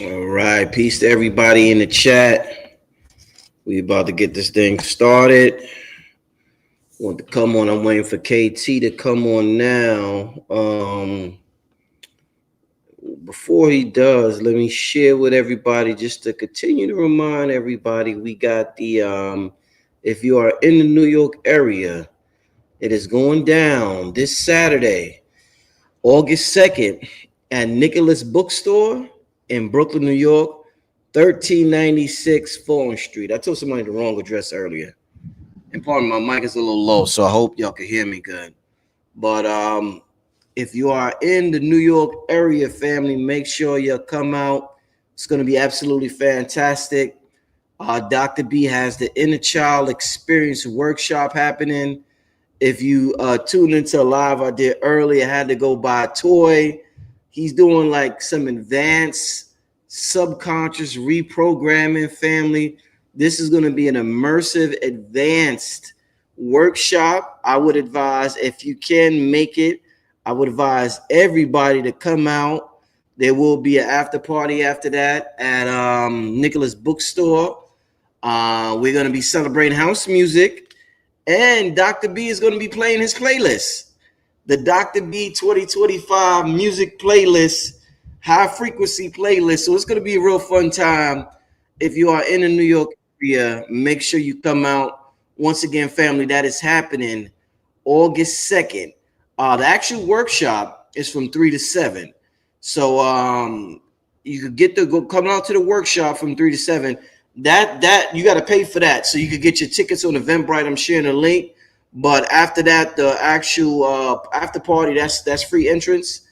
All right, peace to everybody in the chat. We about to get this thing started. Want to come on? I'm waiting for KT to come on now. Before he does, let me share with everybody just to continue to remind everybody we got the if you are in the New York area, it is going down this Saturday, August 2nd at Nicholas Bookstore in Brooklyn, New York, 1396 Fulton Street. I told somebody the wrong address earlier. And pardon, my mic is a little low, so I hope y'all can hear me good. But if you are in the New York area, family, make sure you come out. It's going to be absolutely fantastic. Dr. B has the Inner Child Experience workshop happening. If you tuned into live I did earlier, I had to go buy a toy. He's doing like some advanced subconscious reprogramming, family. This is going to be an immersive, advanced workshop. I would advise, if you can make it, I would advise everybody to come out. There will be an after party after that at Nicholas Bookstore. We're going to be celebrating house music, and Dr. B is going to be playing his playlist, the Dr. B 2025 music playlist, high frequency playlist. So it's going to be a real fun time. If you are in the New York area, make sure you come out. Once again, family, that is happening August 2nd. The actual workshop is from 3 to 7. So you could get to go come out to the workshop from 3 to 7. That you got to pay for that. So you could get your tickets on Eventbrite. I'm sharing a link. But after that, the actual after party, that's free entrance.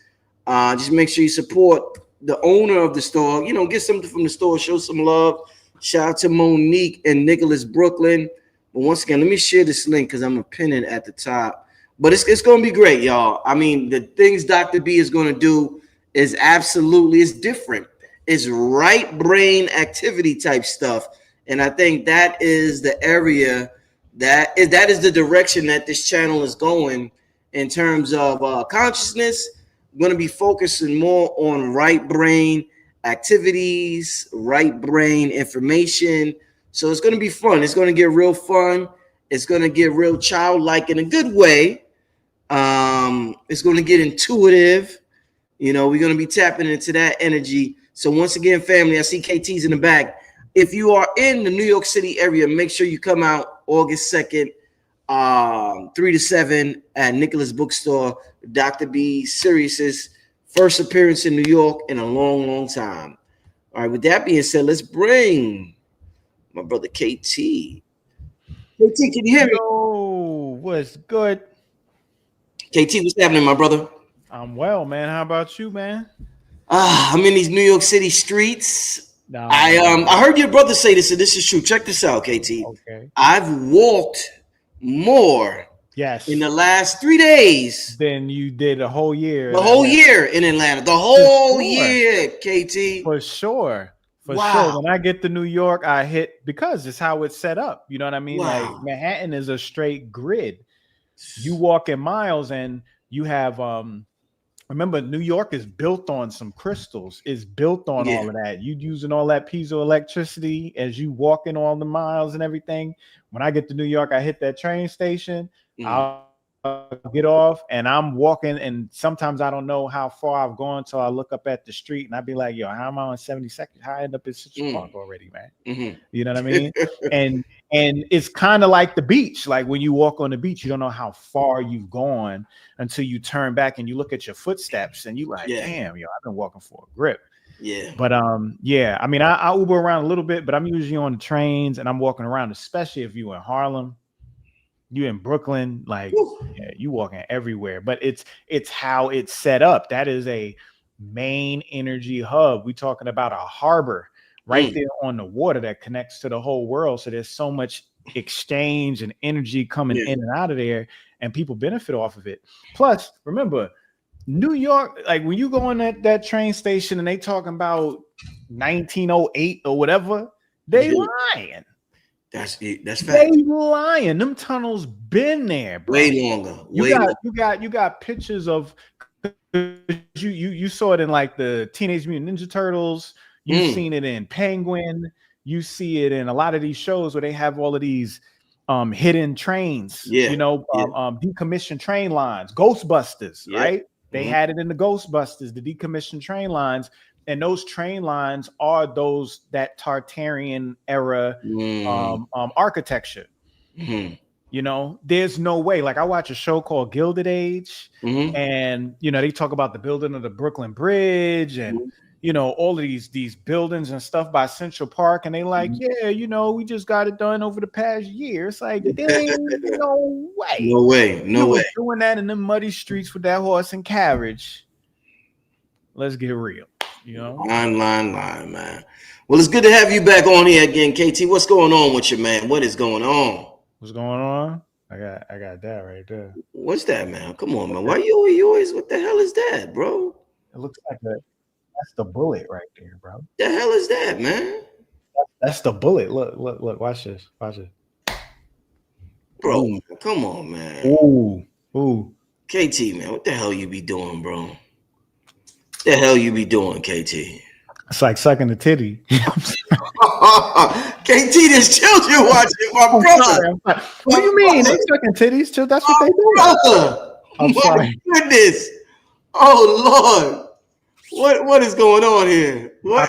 Just make sure you support the owner of the store. You know, get something from the store, show some love. Shout out to Monique and Nicholas Brooklyn. But once again, let me share this link because I'm gonna pin it at the top. But it's gonna be great, y'all. I mean, the things Dr. B is gonna do is absolutely, it's different. It's right brain activity type stuff. And I think that is the area that is the direction that this channel is going in terms of consciousness. I'm going to be focusing more on right brain activities, right brain information. So it's going to be fun. It's going to get real fun. It's going to get real childlike in a good way. It's going to get intuitive. You know, we're going to be tapping into that energy. So once again, family, I see KT's in the back. If you are in the New York City area, make sure you come out August 2nd, 3 to 7 at Nicholas Bookstore. Dr. B Sirius's first appearance in New York in a long, long time. All right, with that being said, let's bring my brother KT. KT, can you hear me? Yo, what's good? KT, what's happening, my brother? I'm well, man. How about you, man? I'm in these New York City streets. No, I heard your brother say this, and this is true. Check this out, KT. Okay. I've walked more in the last 3 days than you did a whole year. The whole year in Atlanta. The whole year, KT. For sure. Wow. Sure. When I get to New York, I hit, because it's how it's set up. You know what I mean? Wow. Like Manhattan is a straight grid. You walk in miles and you have remember, New York is built on some crystals. It's built on all of that. You using all that piezoelectricity as you walking all the miles and everything. When I get to New York, I hit that train station. I'll get off and I'm walking, and sometimes I don't know how far I've gone till I look up at the street and I'd be like, yo, how am I on 72nd? How I end up in Central Park already, man? You know what I mean? and it's kind of like the beach. Like when you walk on the beach, you don't know how far you've gone until you turn back and you look at your footsteps and you like, damn, yo, I've been walking for a grip. Yeah. But yeah, I mean, I Uber around a little bit, but I'm usually on the trains and I'm walking around, especially if you're in Harlem. You in Brooklyn, like you walking everywhere, but it's how it's set up. That is a main energy hub. We talking about a harbor right there on the water that connects to the whole world. So there's so much exchange and energy coming in and out of there, and people benefit off of it. Plus, remember, New York, like when you go on that train station and they talking about 1908 or whatever, they lying. That's fact. They lying. Them tunnels been there, bro. Way longer. You got pictures of you saw it in like the Teenage Mutant Ninja Turtles. You've seen it in Penguin. You see it in a lot of these shows where they have all of these hidden trains, Yeah. decommissioned train lines, Ghostbusters, Yeah. right? They had it in the Ghostbusters, the decommissioned train lines. And those train lines are that Tartarian era architecture. There's no way. Like I watch a show called Gilded Age, and they talk about the building of the Brooklyn Bridge and all of these buildings and stuff by Central Park, and they like, we just got it done over the past year. It's like, dang, no way. No way. No way. Doing that in the muddy streets with that horse and carriage. Let's get real. Line, man. Well, it's good to have you back on here again, KT. What's going on with you, man? What is going on? What's going on? I got that right there. What's that, man? Come on, man. Why you always? What the hell is that, bro? It looks like that's the bullet right there, bro. The hell is that, man? That's the bullet. Look. Watch this. Bro, ooh. Come on, man. Ooh. KT, man, what the hell you be doing, bro? The hell you be doing, KT? It's like sucking the titty. KT, there's children watching, my brother. What do you mean? They sucking titties too? That's what they do. Brother. I'm sorry. Goodness. Oh Lord. What is going on here? I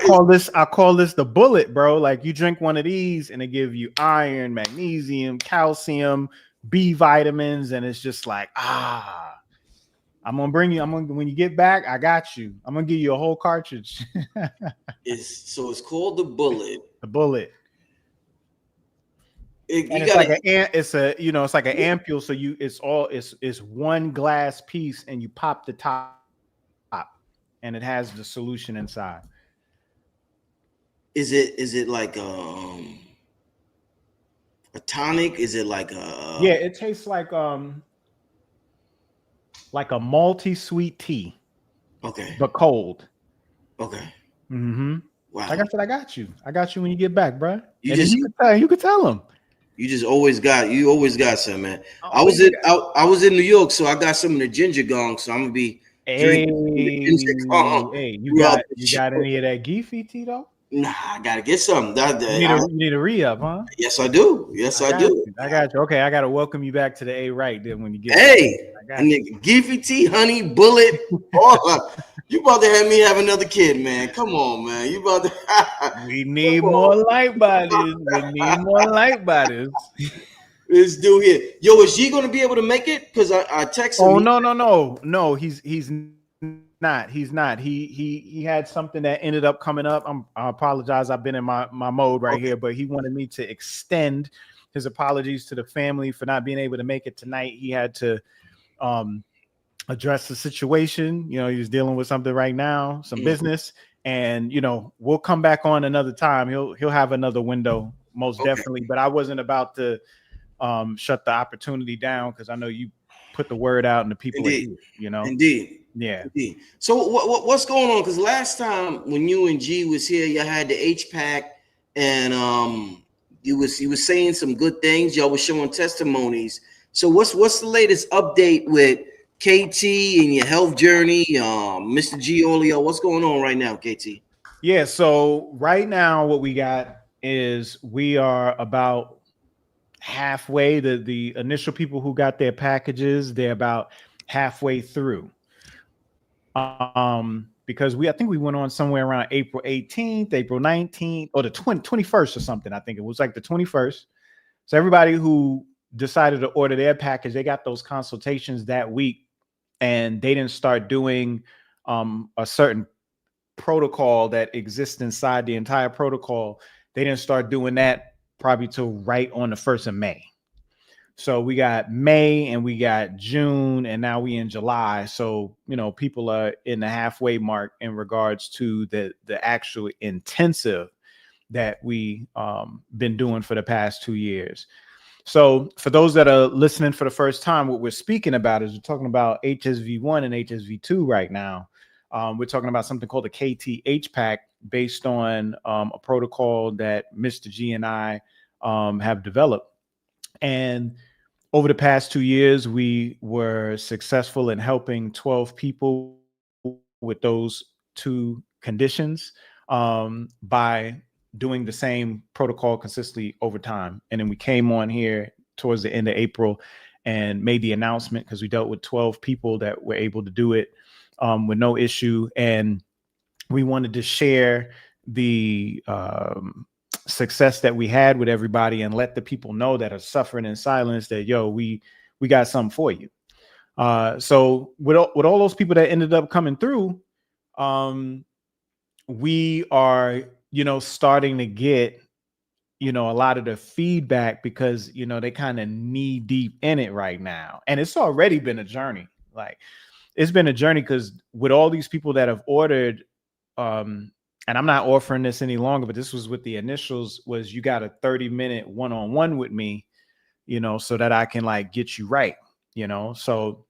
call this the bullet, bro. Like you drink one of these and they give you iron, magnesium, calcium, B vitamins, and it's just like, I'm gonna bring you. When you get back, I got you. I'm gonna give you a whole cartridge. It's called the bullet. The bullet. It's like an ampule. So it's one glass piece, and you pop the top, and it has the solution inside. Is it like a tonic? Is it like a? Yeah, it tastes like a malty sweet tea. Okay. But cold. Okay. Mm-hmm. Wow. Like I said, I got you. I got you when you get back, bro. You could tell them. You always got some, man. I was in New York, so I got some of the ginger gong. So I'm gonna be drinking ginger gong. Hey, you got any of that Geefy tea though? Nah, I gotta get some. You need a re-up, huh? Yes, I do. I got you. Okay, I gotta welcome you back to the A right then when you get nigga, Geefy tea, honey, bullet. You about to have me have another kid, man. Come on, man. You about to We need more light bodies. This dude here. Yo, is G gonna be able to make it? Because I texted him. Oh no. He's not. He had something that ended up coming up. I apologize. I've been in my mode right here, but he wanted me to extend his apologies to the family for not being able to make it tonight. He had to address the situation. He was dealing with something right now, some business, and we'll come back on another time. He'll have another window most definitely, but I wasn't about to shut the opportunity down because I know you put the word out and the people are here, Indeed. Yeah. Indeed. So what's going on? Because last time when you and G was here, you had the HPAC and he was saying some good things. Y'all was showing testimonies. So what's the latest update with KT and your health journey? Mr. G Olio, what's going on right now, KT? Yeah, so right now what we got is we are about halfway. The initial people who got their packages, they're about halfway through. Because I think we went on somewhere around April 18th, April 19th, or the 21st or something. I think it was like the 21st. So everybody who decided to order their package, they got those consultations that week, and they didn't start doing a certain protocol that exists inside the entire protocol. They didn't start doing that probably till right on the 1st of May. So we got May and we got June and now we in July. So, people are in the halfway mark in regards to the actual intensive that we been doing for the past 2 years. So for those that are listening for the first time, what we're speaking about is we're talking about HSV1 and HSV2 right now. We're talking about something called the KT HPAC based on a protocol that Mr. G and I have developed. And over the past 2 years, we were successful in helping 12 people with those two conditions. by doing the same protocol consistently over time. And then we came on here towards the end of April and made the announcement because we dealt with 12 people that were able to do it with no issue. And we wanted to share the success that we had with everybody and let the people know that are suffering in silence that, yo, we got something for you. So with all those people that ended up coming through, we are, starting to get, a lot of the feedback because, they kind of knee deep in it right now. And it's already been a journey. Like it's been a journey because with all these people that have ordered, and I'm not offering this any longer, but this was with the initials, was you got a 30-minute one-on-one with me, so that I can like get you right, so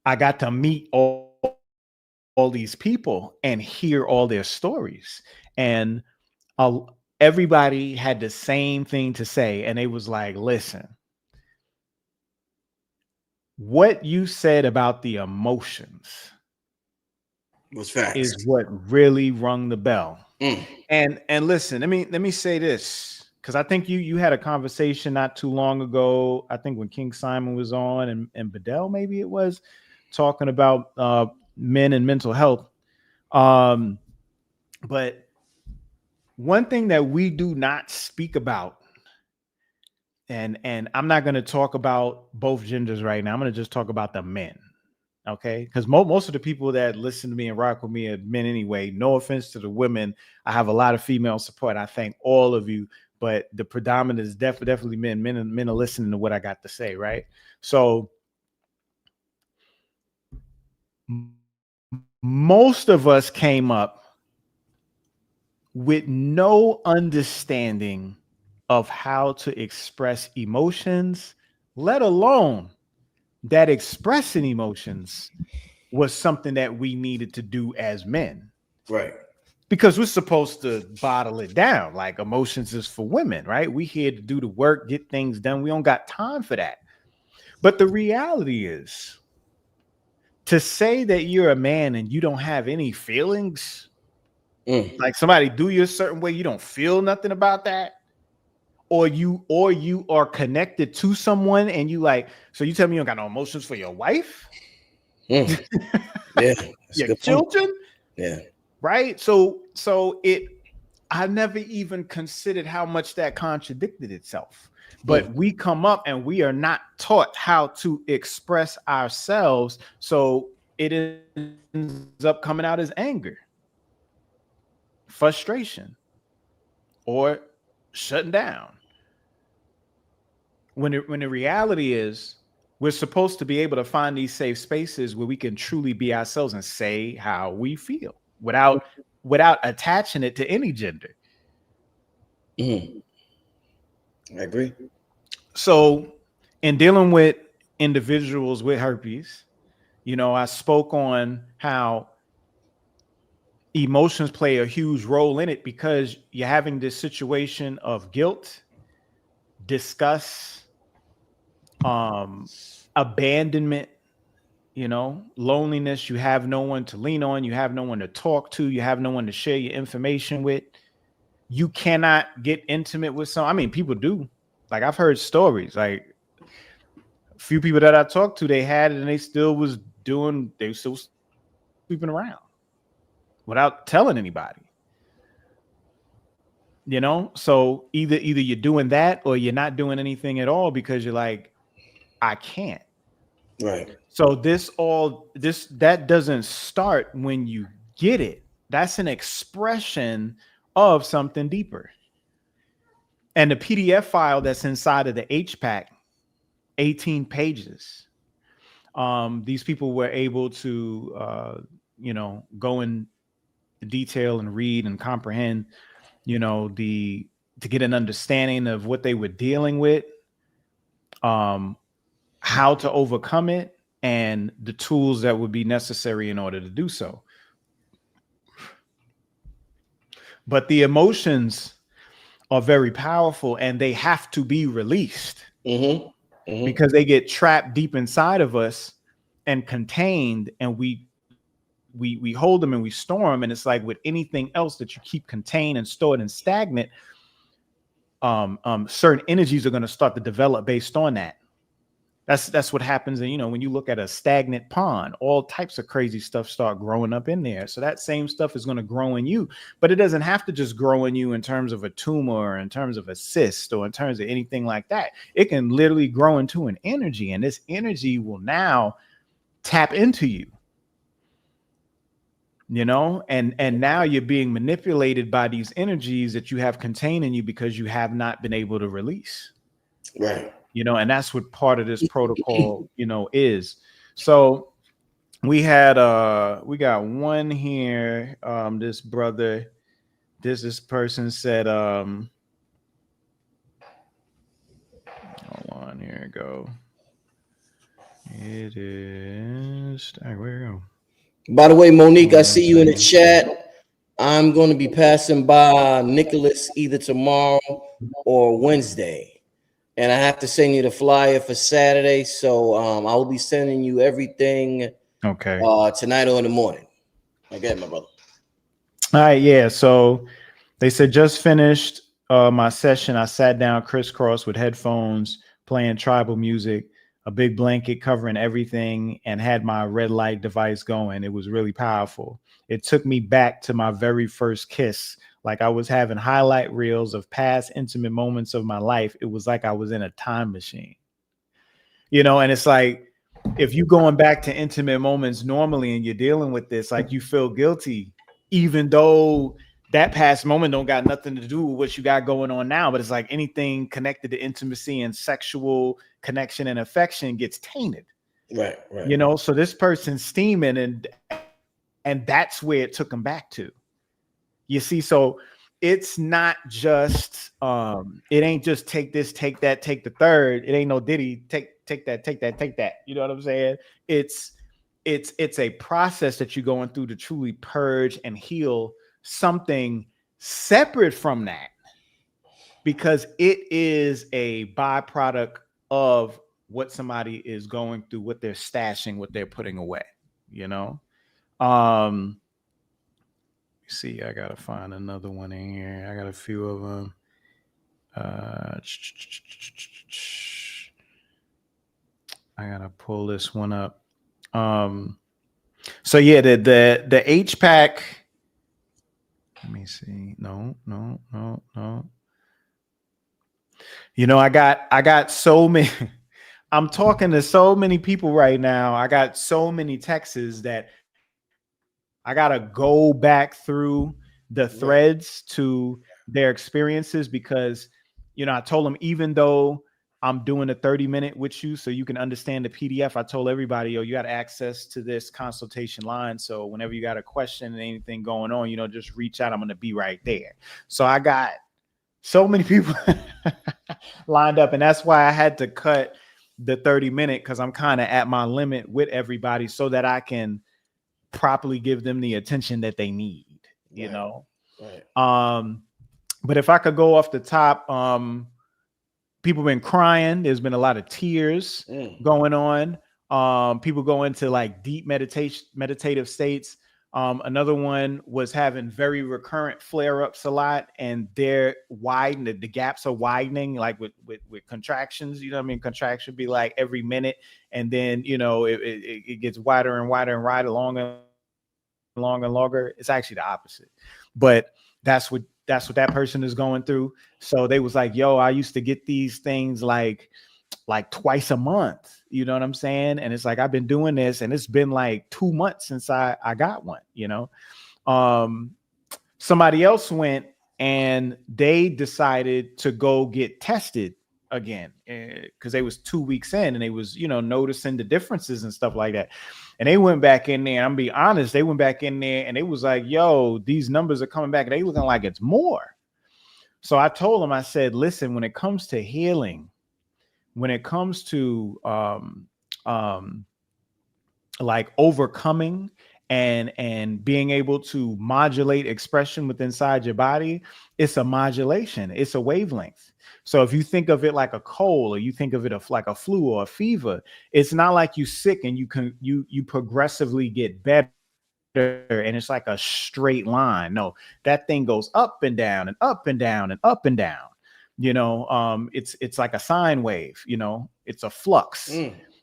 I got to meet all these people and hear all their stories. And everybody had the same thing to say. And it was like, listen, what you said about the emotions was facts. is what really rung the bell. And listen, let me say this, because I think you had a conversation not too long ago. I think when King Simon was on and Bedell, maybe it was, talking about men and mental health. But one thing that we do not speak about, and I'm not going to talk about both genders right now. I'm going to just talk about the men. Okay. Because most of the people that listen to me and rock with me are men anyway. No offense to the women. I have a lot of female support. I thank all of you, but the predominant is definitely men. Men are listening to what I got to say. Right. So most of us came up with no understanding of how to express emotions, let alone that expressing emotions was something that we needed to do as men. Right. Because we're supposed to bottle it down. Like emotions is for women, right? We here to do the work, get things done. We don't got time for that. But the reality is, to say that you're a man and you don't have any feelings, like somebody do you a certain way, you don't feel nothing about that, or you are connected to someone and you like, so you tell me you don't got no emotions for your wife, Yeah, your children, yeah, right? So I never even considered how much that contradicted itself. But we come up and we are not taught how to express ourselves, so it ends up coming out as anger, frustration, or shutting down. When the reality is, we're supposed to be able to find these safe spaces where we can truly be ourselves and say how we feel without attaching it to any gender. I agree. So in dealing with individuals with herpes, I spoke on how emotions play a huge role in it because you're having this situation of guilt, disgust, abandonment, loneliness. You have no one to lean on. You have no one to talk to. You have no one to share your information with. You cannot get intimate with some. I mean, people do. Like I've heard stories. Like a few people that I talked to, they had it and they were still sleeping around without telling anybody. So either you're doing that or you're not doing anything at all because you're like, I can't. Right. So that doesn't start when you get it. That's an expression of something deeper. And the PDF file that's inside of the HPAC, 18 pages. These people were able to, go in detail and read and comprehend, to get an understanding of what they were dealing with, how to overcome it, and the tools that would be necessary in order to do so. But the emotions are very powerful and they have to be released because they get trapped deep inside of us and contained, and we we hold them and we store them. And it's like with anything else that you keep contained and stored and stagnant, certain energies are going to start to develop based on that. That's what happens. And, you know, when you look at a stagnant pond, all types of crazy stuff start growing up in there. So that same stuff is going to grow in you, but it doesn't have to just grow in you in terms of a tumor or in terms of a cyst or in terms of anything like that. It can literally grow into an energy, and this energy will now tap into you, you know, and now you're being manipulated by these energies that you have contained in you because you have not been able to release. Right. You know, and that's what part of this protocol, you know, is. So we got one here. This brother, this person said, hold on, here we go. It is, where we go? By the way, Monique, I see you in the chat. I'm going to be passing by Nicholas either tomorrow or Wednesday, and I have to send you the flyer for Saturday. So I will be sending you everything. Okay. Tonight or in the morning. Okay, my brother. All right, yeah. So they said just finished my session. I sat down crisscross with headphones, playing tribal music, a big blanket covering everything, and had my red light device going. It was really powerful. It took me back to my very first kiss, like I was having highlight reels of past intimate moments of my life. It was like I was in a time machine, you know. And it's like, if you going back to intimate moments normally and you're dealing with this, like, you feel guilty, even though that past moment don't got nothing to do with what you got going on now. But it's like anything connected to intimacy and sexual connection and affection gets tainted. Right. You know, so this person's steaming, and that's where it took them back to. You see, so it's not just it ain't just take this, take that, take the third. It ain't no Diddy, take that, take that, take that. You know what I'm saying? It's a process that you're going through to truly purge and heal something separate from that, because it is a byproduct of what somebody is going through, what they're stashing, what they're putting away, you know. See, I gotta find another one in here. I got a few of them. I gotta pull this one up. So yeah, the H pack. Let me see. No. You know, I got so many. I'm talking to so many people right now. I got so many texts that I gotta go back through the threads to their experiences, because, you know, I told them, even though I'm doing a 30-minute with you so you can understand the PDF, I told everybody, yo, you got access to this consultation line. So whenever you got a question and anything going on, you know, just reach out. I'm going to be right there. So I got so many people lined up, and that's why I had to cut the 30-minute, because I'm kind of at my limit with everybody, so that I can properly give them the attention that they need, you know. But if I could go off the top, people been crying. There's been a lot of tears going on. People go into like deep meditative states. Another one was having very recurrent flare-ups a lot, and they're widening. The gaps are widening, like with contractions. You know what I mean? Contraction be like every minute, and then, you know, it gets wider and wider and wider, longer and longer. It's actually the opposite, but that's what that person is going through. So they was like, yo, I used to get these things like twice a month. You know what I'm saying? And it's like, I've been doing this, and it's been like 2 months since I got one, you know. Somebody else went and they decided to go get tested again, because they was 2 weeks in, and they was, you know, noticing the differences and stuff like that. And they went back in there. I'm being honest, they went back in there and it was like, yo, these numbers are coming back, and they looking like it's more. So I told them, I said, listen, when it comes to healing, when it comes to like overcoming and being able to modulate expression within inside your body, it's a modulation, it's a wavelength. So if you think of it like a cold, or you think of it like a flu or a fever, it's not like you sick and you progressively get better. and it's like a straight line. No, that thing goes up and down and up and down and up and down. It's like a sine wave, it's a flux.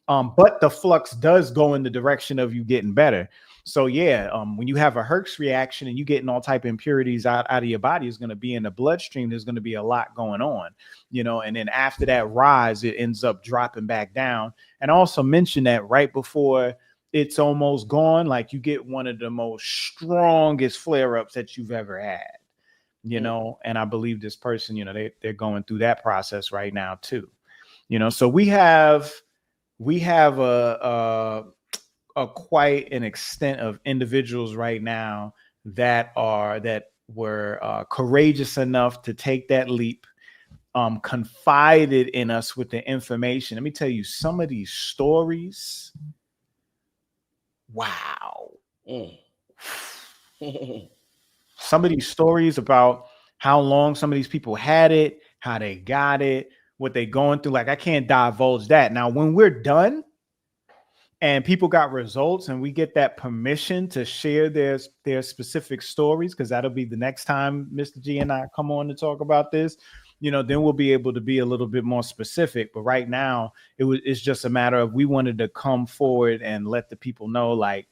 But the flux does go in the direction of you getting better. So yeah, when you have a Hertz reaction and you getting all type of impurities out of your body, is going to be in the bloodstream. There's going to be a lot going on, and then after that rise, it ends up dropping back down. And I also mentioned that right before it's almost gone, like you get one of the most strongest flare-ups that you've ever had, and I believe this person, they're going through that process right now too. So we have a quite an extent of individuals right now that were courageous enough to take that leap, confided in us with the information. Let me tell you some of these stories. Wow. Some of these stories about how long some of these people had it, how they got it, what they going through. Like, I can't divulge that. Now, when we're done and people got results and we get that permission to share their specific stories, because that'll be the next time Mr. G and I come on to talk about this, then we'll be able to be a little bit more specific. But right now it's just a matter of, we wanted to come forward and let the people know, like,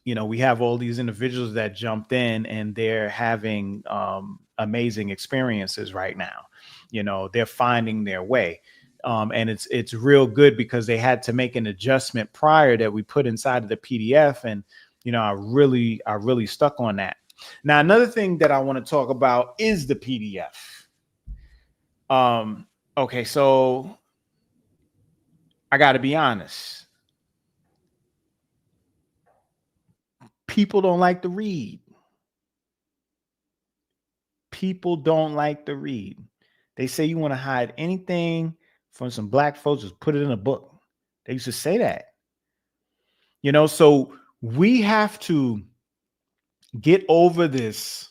we have all these individuals that jumped in and they're having amazing experiences right now. They're finding their way. And it's real good, because they had to make an adjustment prior that we put inside of the PDF. And, I really stuck on that. Now, another thing that I want to talk about is the PDF. Okay, so I got to be honest. People don't like to read. People don't like to read. They say you want to hide anything from some black folks, just put it in a book. They used to say that. So we have to get over this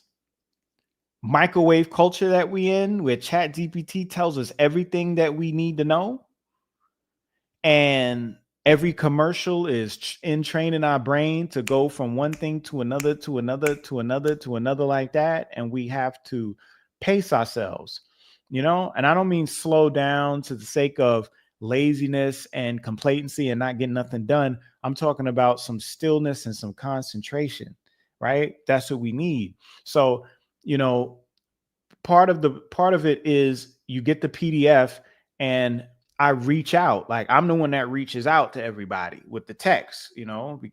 microwave culture that we in, where Chat GPT tells us everything that we need to know. And every commercial is in training our brain to go from one thing to another, to another, to another, to another, like that. And we have to pace ourselves, and I don't mean slow down to the sake of laziness and complacency and not getting nothing done. I'm talking about some stillness and some concentration, right? That's what we need. So, part of it is you get the PDF, and I reach out. Like, I'm the one that reaches out to everybody with the text, because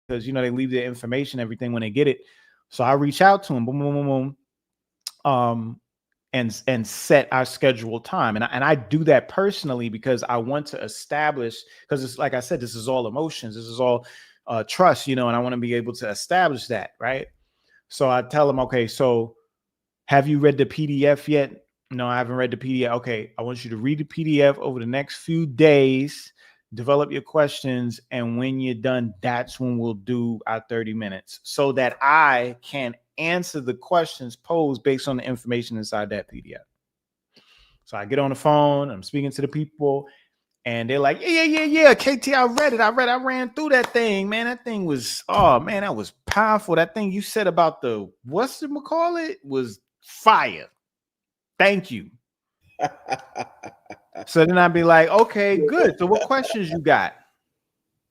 they leave their information, everything, when they get it. So I reach out to them, boom, boom, boom, boom, and set our scheduled time. And I do that personally, because I want to establish, because it's like I said, this is all emotions, this is all trust, and I want to be able to establish that, right? So I tell them, okay, so have you read the PDF yet? No, I haven't read the PDF. Okay, I want you to read the PDF over the next few days, develop your questions, and when you're done, that's when we'll do our 30 minutes, so that I can answer the questions posed based on the information inside that PDF. So I get on the phone, I'm speaking to the people, and they're like, yeah, KT, I read it. I ran through that thing, man. That thing was, oh man, that was powerful. That thing you said about the, what's it call it, was fire. Thank you. So then I'd be like, okay, good. So what questions you got?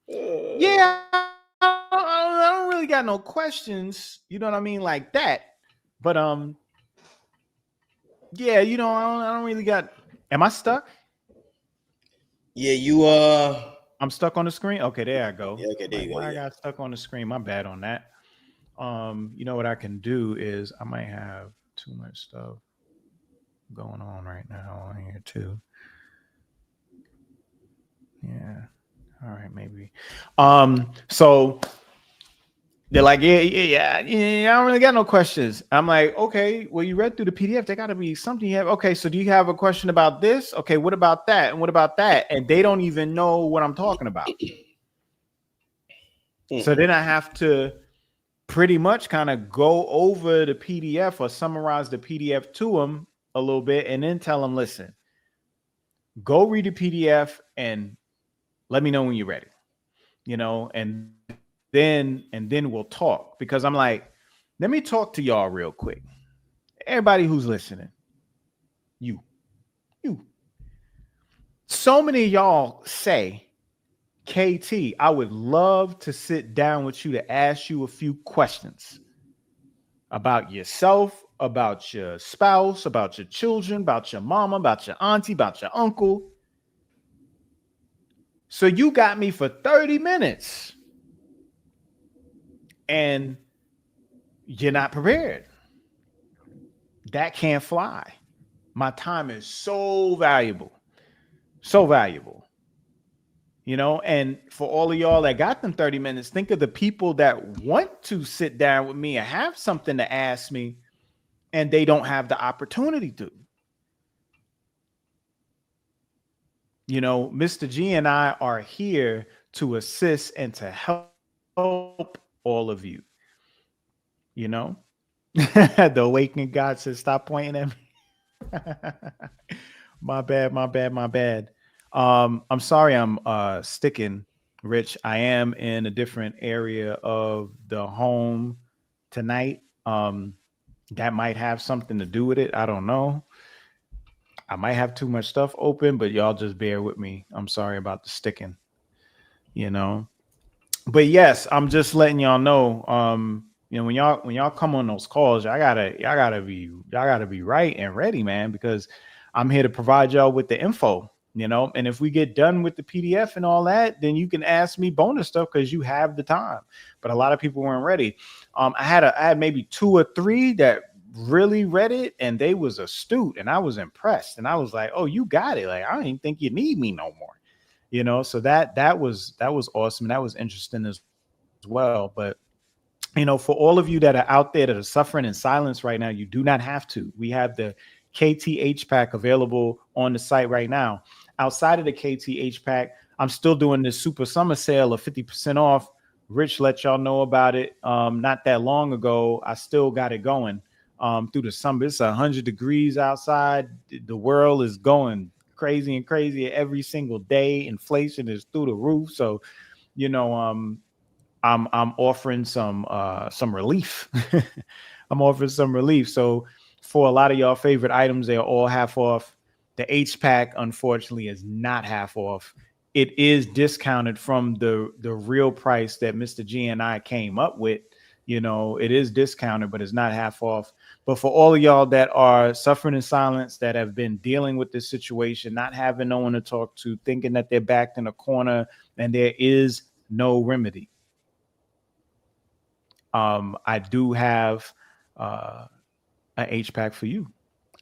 Yeah, I don't really got no questions. You know what I mean? Like that. But yeah, I don't really got. Am I stuck? Yeah, you I'm stuck on the screen. Okay, there I go. Yeah, okay, there you go. Why I got stuck on the screen? My bad on that. What I can do is, I might have too much stuff going on right now on here too. Yeah. All right, maybe. So they're like, yeah, I don't really got no questions. I'm like, okay, well, you read through the PDF. There got to be something you have. Okay, so do you have a question about this? Okay, what about that? And what about that? And they don't even know what I'm talking about. So then I have to pretty much kind of go over the PDF or summarize the PDF to them a little bit, and then tell them, listen, go read the PDF and let me know when you're ready, and then we'll talk, because I'm like, let me talk to y'all real quick. Everybody who's listening, you, you. So many of y'all say, KT, I would love to sit down with you to ask you a few questions about yourself, about your spouse, about your children, about your mama, about your auntie, about your uncle. So you got me for 30 minutes and you're not prepared. That can't fly. My time is so valuable. So valuable. You know, and for all of y'all that got them 30 minutes, think of the people that want to sit down with me and have something to ask me, and they don't have the opportunity to. You know, Mr. G and I are here to assist and to help all of you. You know, the awakening God says, stop pointing at me. My bad, my bad, my bad. I'm sorry I'm sticking, Rich. I am in a different area of the home tonight. That might have something to do with it. I don't know. I might have too much stuff open, but y'all just bear with me. I'm sorry about the sticking, you know. But yes, I'm just letting y'all know. You know, when y'all come on those calls, y'all gotta be right and ready, man, because I'm here to provide y'all with the info, you know. And if we get done with the PDF and all that, then you can ask me bonus stuff because you have the time. But a lot of people weren't ready. I had maybe 2 or 3 that really read it, and they was astute, and I was impressed, and I was like, oh, you got it. Like, I don't even think you need me no more, you know. So that was awesome, and that was interesting as well. But you know, for all of you that are out there that are suffering in silence right now, you do not have to. We have the KTH pack available on the site right now. Outside of the KTH pack, I'm still doing this super summer sale of 50% off. Rich let y'all know about it not that long ago. I still got it going through the summer. It's 100 degrees outside. The world is going crazy and crazy every single day. Inflation is through the roof. So, you know, I'm offering some relief. I'm offering some relief. So for a lot of y'all favorite items, they're all half off. The H pack, unfortunately, is not half off. It is discounted from the real price that Mr. G and I came up with. You know, it is discounted, but it's not half off. But for all of y'all that are suffering in silence, that have been dealing with this situation, not having no one to talk to, thinking that they're backed in a corner and there is no remedy, I do have an H pack for you.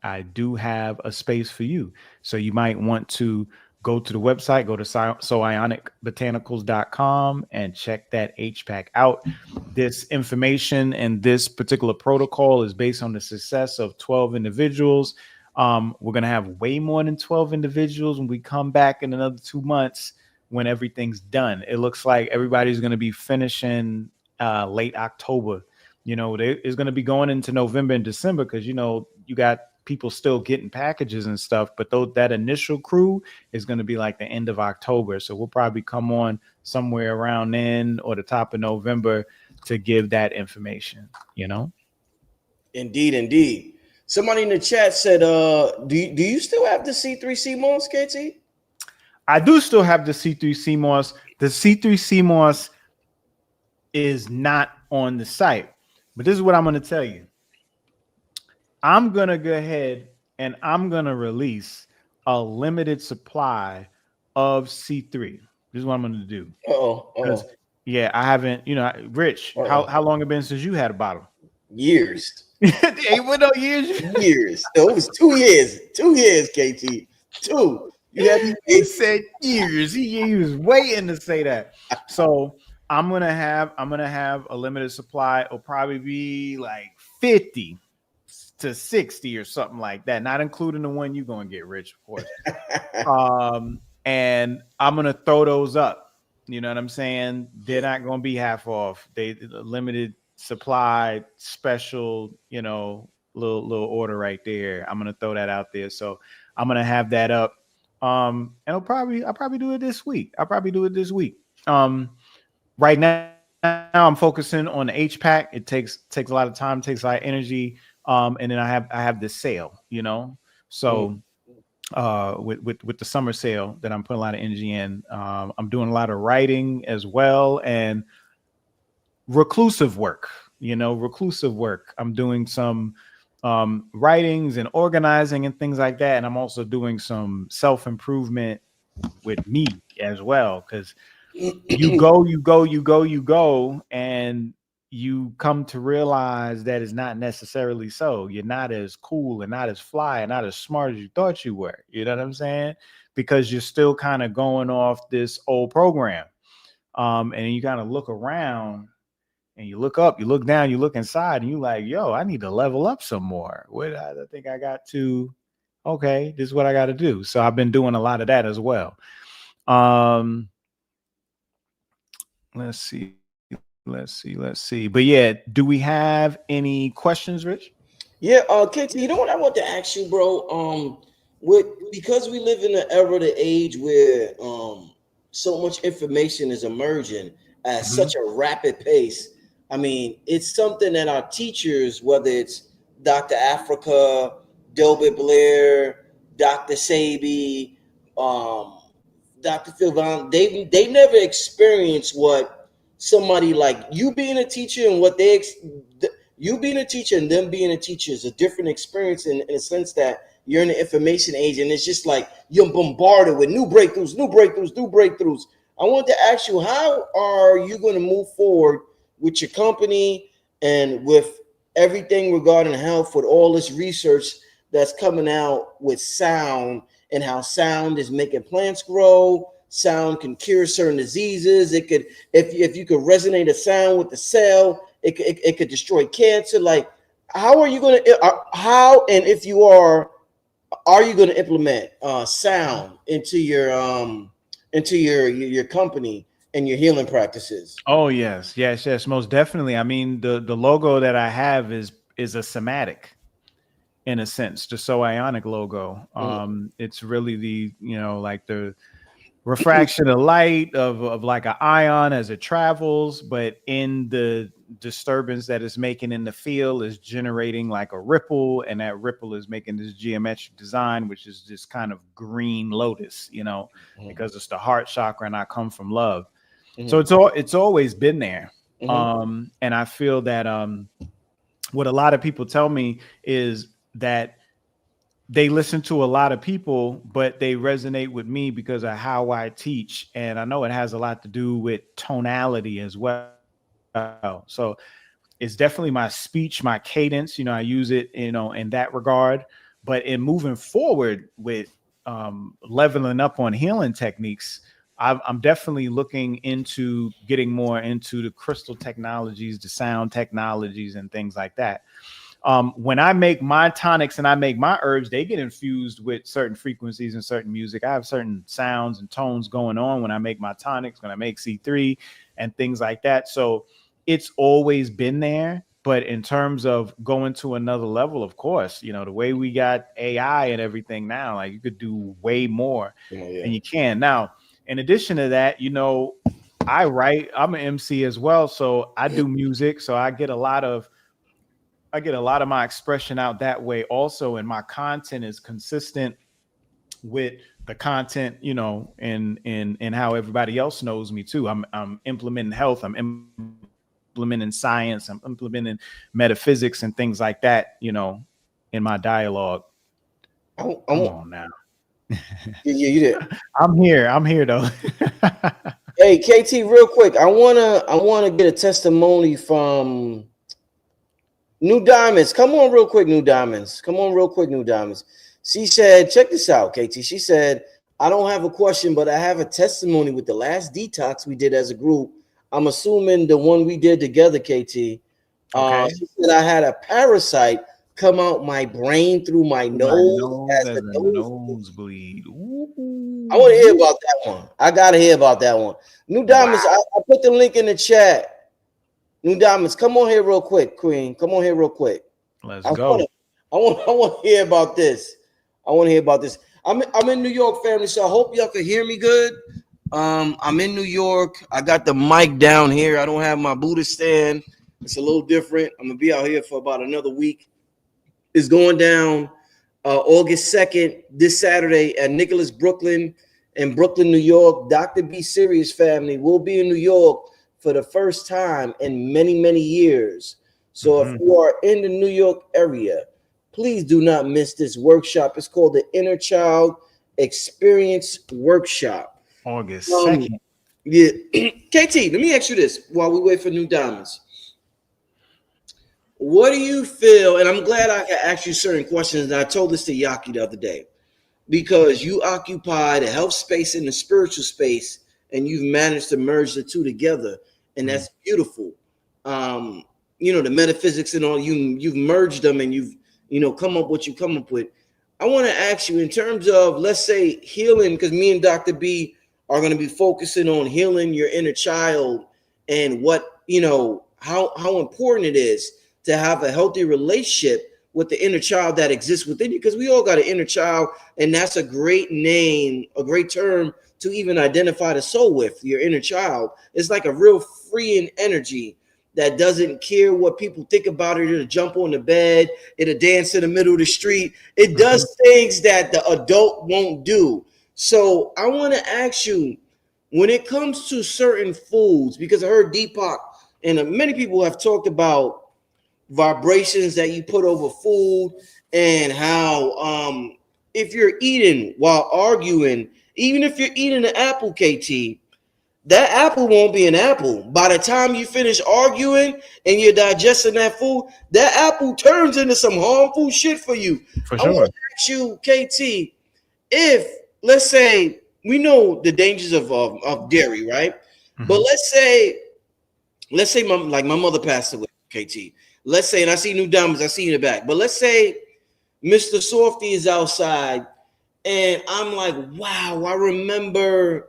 I do have a space for you. So you might want to go to the website, go to soionicbotanicals.com and check that H pack out. This information and this particular protocol is based on the success of 12 individuals. We're going to have way more than 12 individuals when we come back in another 2 months when everything's done. It looks like everybody's going to be finishing late October. You know, it's going to be going into November and December because, you know, you got people still getting packages and stuff. But that initial crew is going to be like the end of October. So we'll probably come on somewhere around then or the top of November to give that information, you know? Indeed, indeed. Somebody in the chat said, do you still have the C3C Moss, KT? I do still have the C3C Moss. The C3C Moss is not on the site. But this is what I'm going to tell you. I'm going to go ahead and I'm going to release a limited supply of C3. This is what I'm going to do. Because, yeah, I haven't, you know, Rich, how long it been since you had a bottle? Years. Hey, what no years? Years. No, it was 2 years. 2 years, KT. 2. You had He said years. He was waiting to say that. So I'm gonna have a limited supply. It'll probably be like 50 to 60 or something like that, not including the one you're gonna get, Rich, of course. And I'm gonna throw those up. You know what I'm saying? They're not gonna be half off. They limited supply, special, you know, little order right there. I'm gonna throw that out there. So I'm gonna have that up. And I'll probably do it this week. Right now, now I'm focusing on the HPAC. It takes a lot of time, takes a lot of energy. And then I have this sale, you know. Mhm. So with the summer sale that I'm putting a lot of energy in. I'm doing a lot of writing as well, and reclusive work, you know, reclusive work. I'm doing some writings and organizing and things like that. And I'm also doing some self-improvement with me as well. Cause you go, and you come to realize that it's not necessarily so. You're not as cool and not as fly and not as smart as you thought you were. You know what I'm saying? Because you're still kind of going off this old program. And you kind of look around and you look up, you look down, you look inside, and you like, yo, I need to level up some more. What I think I got to, okay, this is what I got to do. So I've been doing a lot of that as well. Um, let's see. But yeah, do we have any questions, Rich? Yeah, KT, you know what I want to ask you, bro? With because we live in an era, the age where so much information is emerging at Mm-hmm. such a rapid pace. I mean, it's something that our teachers, whether it's Dr. Africa, Delbert Blair, Dr. Sabi, um, Dr. Phil Von, they never experienced what somebody like you being a teacher and what you being a teacher and them being a teacher is a different experience in a sense that you're in the information age and it's just like you're bombarded with new breakthroughs, new breakthroughs, new breakthroughs. I want to ask you, how are you going to move forward with your company and with everything regarding health with all this research that's coming out with sound and how sound is making plants grow? Sound can cure certain diseases. It could, if you could resonate a sound with the cell, it could destroy cancer. Like, how are you going to, how, and if you are you going to implement sound into your company and your healing practices? Oh yes, most definitely. I mean, the logo that I have is a somatic in a sense, the So Ionic logo. Mm. It's really the, you know, like the refraction of light of like an ion as it travels, but in the disturbance that it's making in the field is generating like a ripple, and that ripple is making this geometric design, which is this kind of green lotus, you know, Mhm. because it's the heart chakra and I come from love. So Mhm. it's always been there. Mhm. And I feel that what a lot of people tell me is that they listen to a lot of people, but they resonate with me because of how I teach. And I know it has a lot to do with tonality as well. So it's definitely my speech, my cadence. You know, I use it, you know, in that regard. But in moving forward with leveling up on healing techniques, I'm definitely looking into getting more into the crystal technologies, the sound technologies, and things like that. When I make my tonics and I make my herbs, they get infused with certain frequencies and certain music. I have certain sounds and tones going on when I make my tonics, when I make C3 and things like that. So it's always been there. But in terms of going to another level, of course, you know, the way we got AI and everything now, like you could do way more Yeah, yeah. and you can. Now, in addition to that, you know, I write, I'm an MC as well. So I do music. So I get a lot of my expression out that way also, and my content is consistent with the content, you know, and how everybody else knows me too. I'm implementing health, I'm implementing science, I'm implementing metaphysics and things like that, you know, in my dialogue. I Come want, on now. yeah, you did. I'm here though. Hey, KT, real quick, I wanna get a testimony from New Diamonds. Come on, real quick, New Diamonds. Come on, real quick, New Diamonds. She said, check this out, KT. She said, I don't have a question, but I have a testimony with the last detox we did as a group. I'm assuming the one we did together, KT. Okay. She said I had a parasite come out my brain through my Through my nose nose as as a a nosebleed. nosebleed. I want to hear Ooh. about that one. I gotta hear about that one. New Diamonds, Wow. I put the link in the chat. New Diamonds, come on here real quick, Queen. Come on here real quick. Let's I want go. to, I want to hear about this. I want to hear about this. I'm in New York, family, so I hope y'all can hear me good. I'm in New York. I got the mic down here. I don't have my Buddha stand. It's a little different. I'm gonna be out here for about another week. It's going down August 2nd, this Saturday at Nicholas Brooklyn in Brooklyn, New York. Dr. B Serious family will be in New York for the first time in many, many years. So if you are in the New York area, please do not miss this workshop. It's called the Inner Child Experience Workshop. August Um, 2nd. yeah, KT, let me ask you this while we wait for new diamonds. What do you feel? And I'm glad I can ask you certain questions. And I told this to Yaki the other day because you occupy the health space and the spiritual space, and you've managed to merge the two together, and that's beautiful. Um, the metaphysics and all you've merged them, and you've come up what you come up with. I want to ask you in terms of, let's say, healing, because me and Dr. B are going to be focusing on healing your inner child and what how important it is to have a healthy relationship with the inner child that exists within you, because we all got an inner child, and that's a great name, a great term to even identify the soul with. Your inner child, it's like a real freeing energy that doesn't care what people think about it. It'll jump on the bed, it'll dance in the middle of the street, it does things that the adult won't do. So I want to ask you, when it comes to certain foods, because I heard Deepak and many people have talked about vibrations that you put over food, and how if you're eating while arguing, even if you're eating an apple, KT, that apple won't be an apple. By the time you finish arguing and you're digesting that food, that apple turns into some harmful shit for you. For I want sure. to ask you, KT, if, let's say, we know the dangers of dairy, right? But let's say my mother passed away, KT. Let's say, and I see new diamonds, I see you in the back. But let's say Mr. Softy is outside, and I'm like, wow, I remember,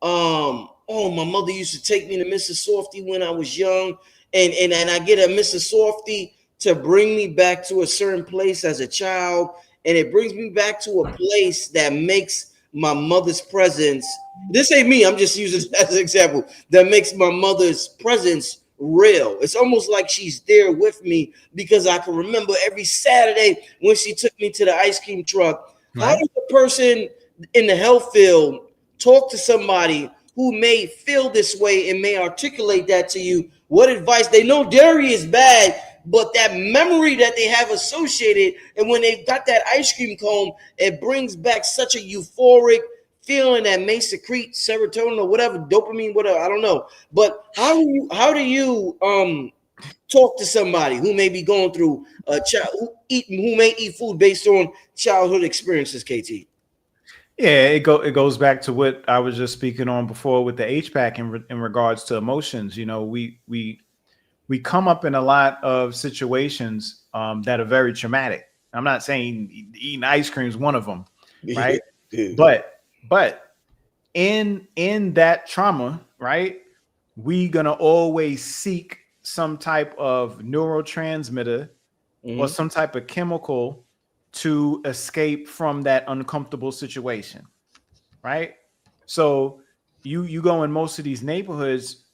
oh, my mother used to take me to Mr. Softy when I was young, and I get a Mr. Softy to bring me back to a certain place as a child, and it brings me back to a place that makes my mother's presence. This ain't me. I'm just using it as an example. That makes my mother's presence real. It's almost like she's there with me because I can remember every Saturday when she took me to the ice cream truck. How Right. does a person in the health field talk to somebody who may feel this way and may articulate that to you? What advice? They know dairy is bad, but that memory that they have associated, and when they've got that ice cream cone, it brings back such a euphoric feeling that may secrete serotonin or whatever, dopamine, whatever, I don't know. But how do you talk to somebody who may be going through a child who may eat food based on childhood experiences, KT? Yeah, it goes back to what I was just speaking on before with the HPAC in regards to emotions. We come up in a lot of situations that are very traumatic. I'm not saying eating ice cream is one of them, right? But in that trauma, right, we gonna always seek some type of neurotransmitter or Mhm. some type of chemical to escape from that uncomfortable situation, right? So you go in most of these neighborhoods,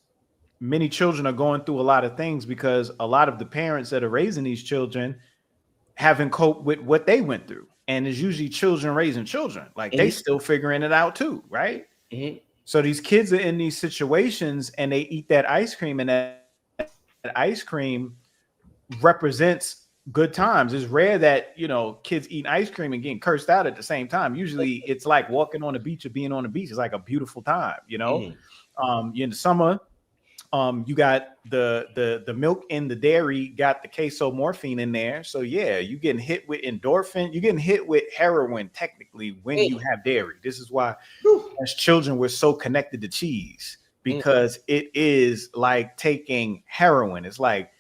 many children are going through a lot of things because a lot of the parents that are raising these children haven't coped with what they went through. And it's usually children raising children. Like they Mhm. still figuring it out too, right? Mhm. So these kids are in these situations and they eat that ice cream, and that ice cream represents good times. It's rare that, kids eating ice cream and getting cursed out at the same time. Usually it's like walking on the beach or being on the beach. It's like a beautiful time. Mhm. In the summer, you got the milk and the dairy got the queso morphine in there. So yeah, you getting hit with endorphin, you're getting hit with heroin technically when you Mhm. have dairy. This is why Whew. as children we're so connected to cheese, Mhm. because it is like taking heroin. It's like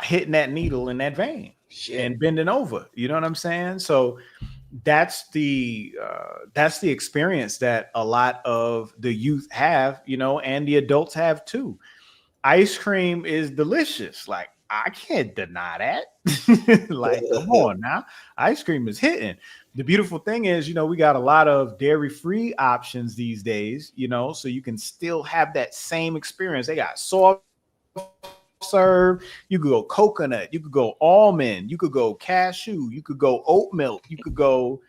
hitting that needle in that vein Shit. and bending over. You know what I'm saying? So that's the experience that a lot of the youth have, and the adults have too. Ice cream is delicious. Like I can't deny that. Like, come on now. Ice cream is hitting. The beautiful thing is, we got a lot of dairy-free options these days, so you can still have that same experience. They got soft serve, you could go coconut, you could go almond, you could go cashew, you could go oat milk, you could go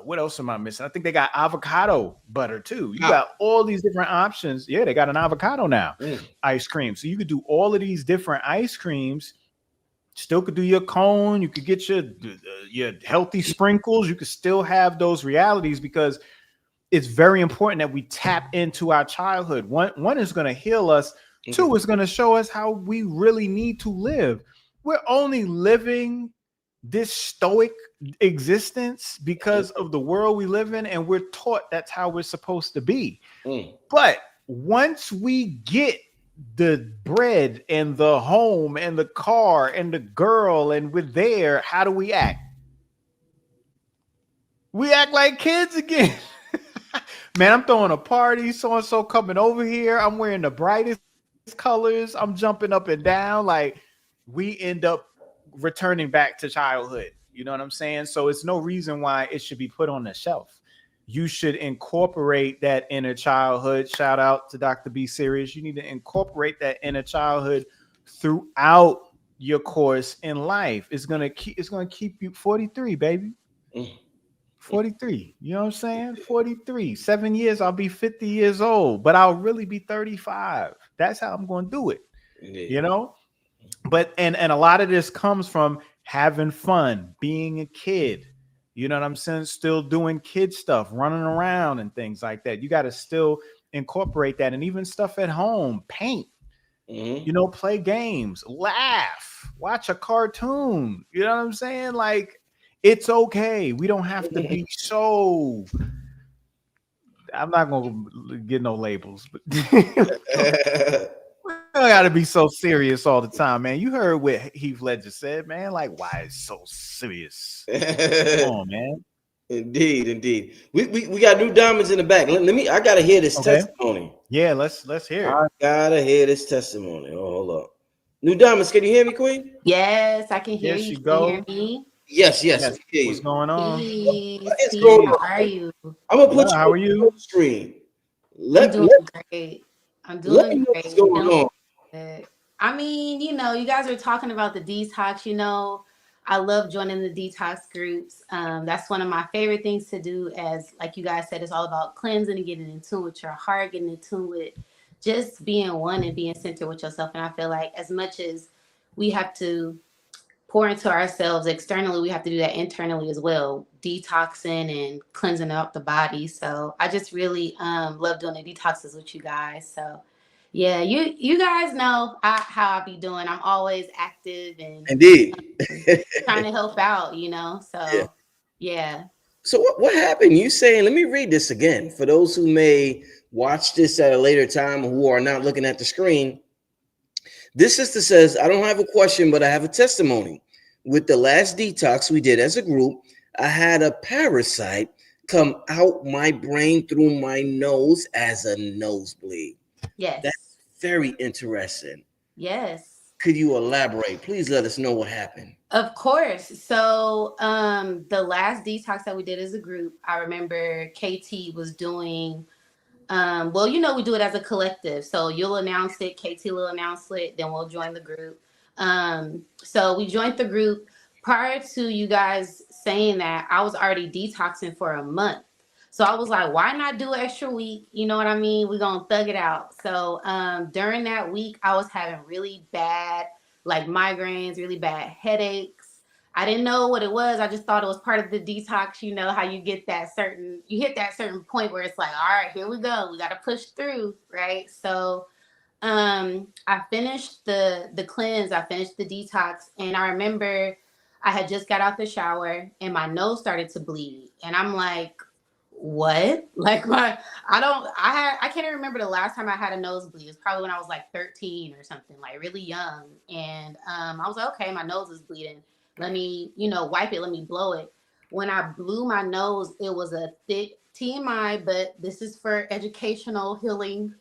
what else am I missing? I think they got avocado butter too. You got all these different options. Yeah, they got an avocado now ice cream. So you could do all of these different ice creams. Still could do your cone. You could get your healthy sprinkles. You could still have those realities because it's very important that we tap into our childhood. One is going to heal us. Two is going to show us how we really need to live. We're only living this stoic existence because of the world we live in, and we're taught that's how we're supposed to be. But once we get the bread and the home and the car and the girl and we're there, how do we act? We act like kids again. Man, I'm throwing a party, so-and-so coming over here, I'm wearing the brightest colors, I'm jumping up and down. Like, we end up returning back to childhood. You know what I'm saying? So it's no reason why it should be put on the shelf. You should incorporate that inner childhood. Shout out to Dr. B Serious. You need to incorporate that inner childhood throughout your course in life. It's gonna keep you 43, baby. 43. You know what I'm saying? 43. 7 years, I'll be 50 years old, but I'll really be 35. That's how I'm gonna do it. But and a lot of this comes from having fun, being a kid. You know what I'm saying? Still doing kid stuff, running around and things like that. You got to still incorporate that. And even stuff at home, paint, play games, laugh, watch a cartoon. You know what I'm saying? Like, it's okay. We don't have to be so... I'm not going to get no labels, but... I gotta be so serious all the time, man. You heard what Heath Ledger said, man. Like, why is so serious? Come on, man. Indeed. We got new diamonds in the back. I gotta hear this testimony. Yeah, let's hear it. I gotta hear this testimony. Oh, hold up. New diamonds, can you hear me, Queen? Yes, I can hear you. Can you hear me? Yes. What's going on? Peace. How are you? I'm gonna put you how are you? on the screen. I'm doing great. I'm doing great. What's going on? I mean, you guys are talking about the detox. I love joining the detox groups. That's one of my favorite things to do. As like you guys said, it's all about cleansing and getting in tune with your heart, getting in tune with just being one and being centered with yourself. And I feel like as much as we have to pour into ourselves externally, we have to do that internally as well, detoxing and cleansing out the body. So I just really love doing the detoxes with you guys. So yeah, you guys know how I be doing. I'm always active and trying to help out, So yeah. So what happened? You saying? Let me read this again for those who may watch this at a later time who are not looking at the screen. This sister says, I don't have a question, but I have a testimony. With the last detox we did as a group, I had a parasite come out my brain through my nose as a nosebleed. Yes. That's very interesting. Yes. Could you elaborate? Please let us know what happened. Of course. So the last detox that we did as a group, I remember KT was doing, we do it as a collective. So you'll announce it, KT will announce it, then we'll join the group. So we joined the group. Prior to you guys saying that, I was already detoxing for a month. So I was like, why not do an extra week? You know what I mean? We're going to thug it out. So during that week, I was having really bad, like migraines, really bad headaches. I didn't know what it was. I just thought it was part of the detox. You know how you hit that certain point where it's like, all right, here we go. We got to push through, right? So I finished the cleanse. I finished the detox. And I remember I had just got out the shower and my nose started to bleed. And I'm like, what? Like I can't even remember the last time I had a nosebleed. It's probably when I was like 13 or something, like really young. And I was like, okay, my nose is bleeding. Let me, wipe it. Let me blow it. When I blew my nose, it was a thick TMI, but this is for educational healing.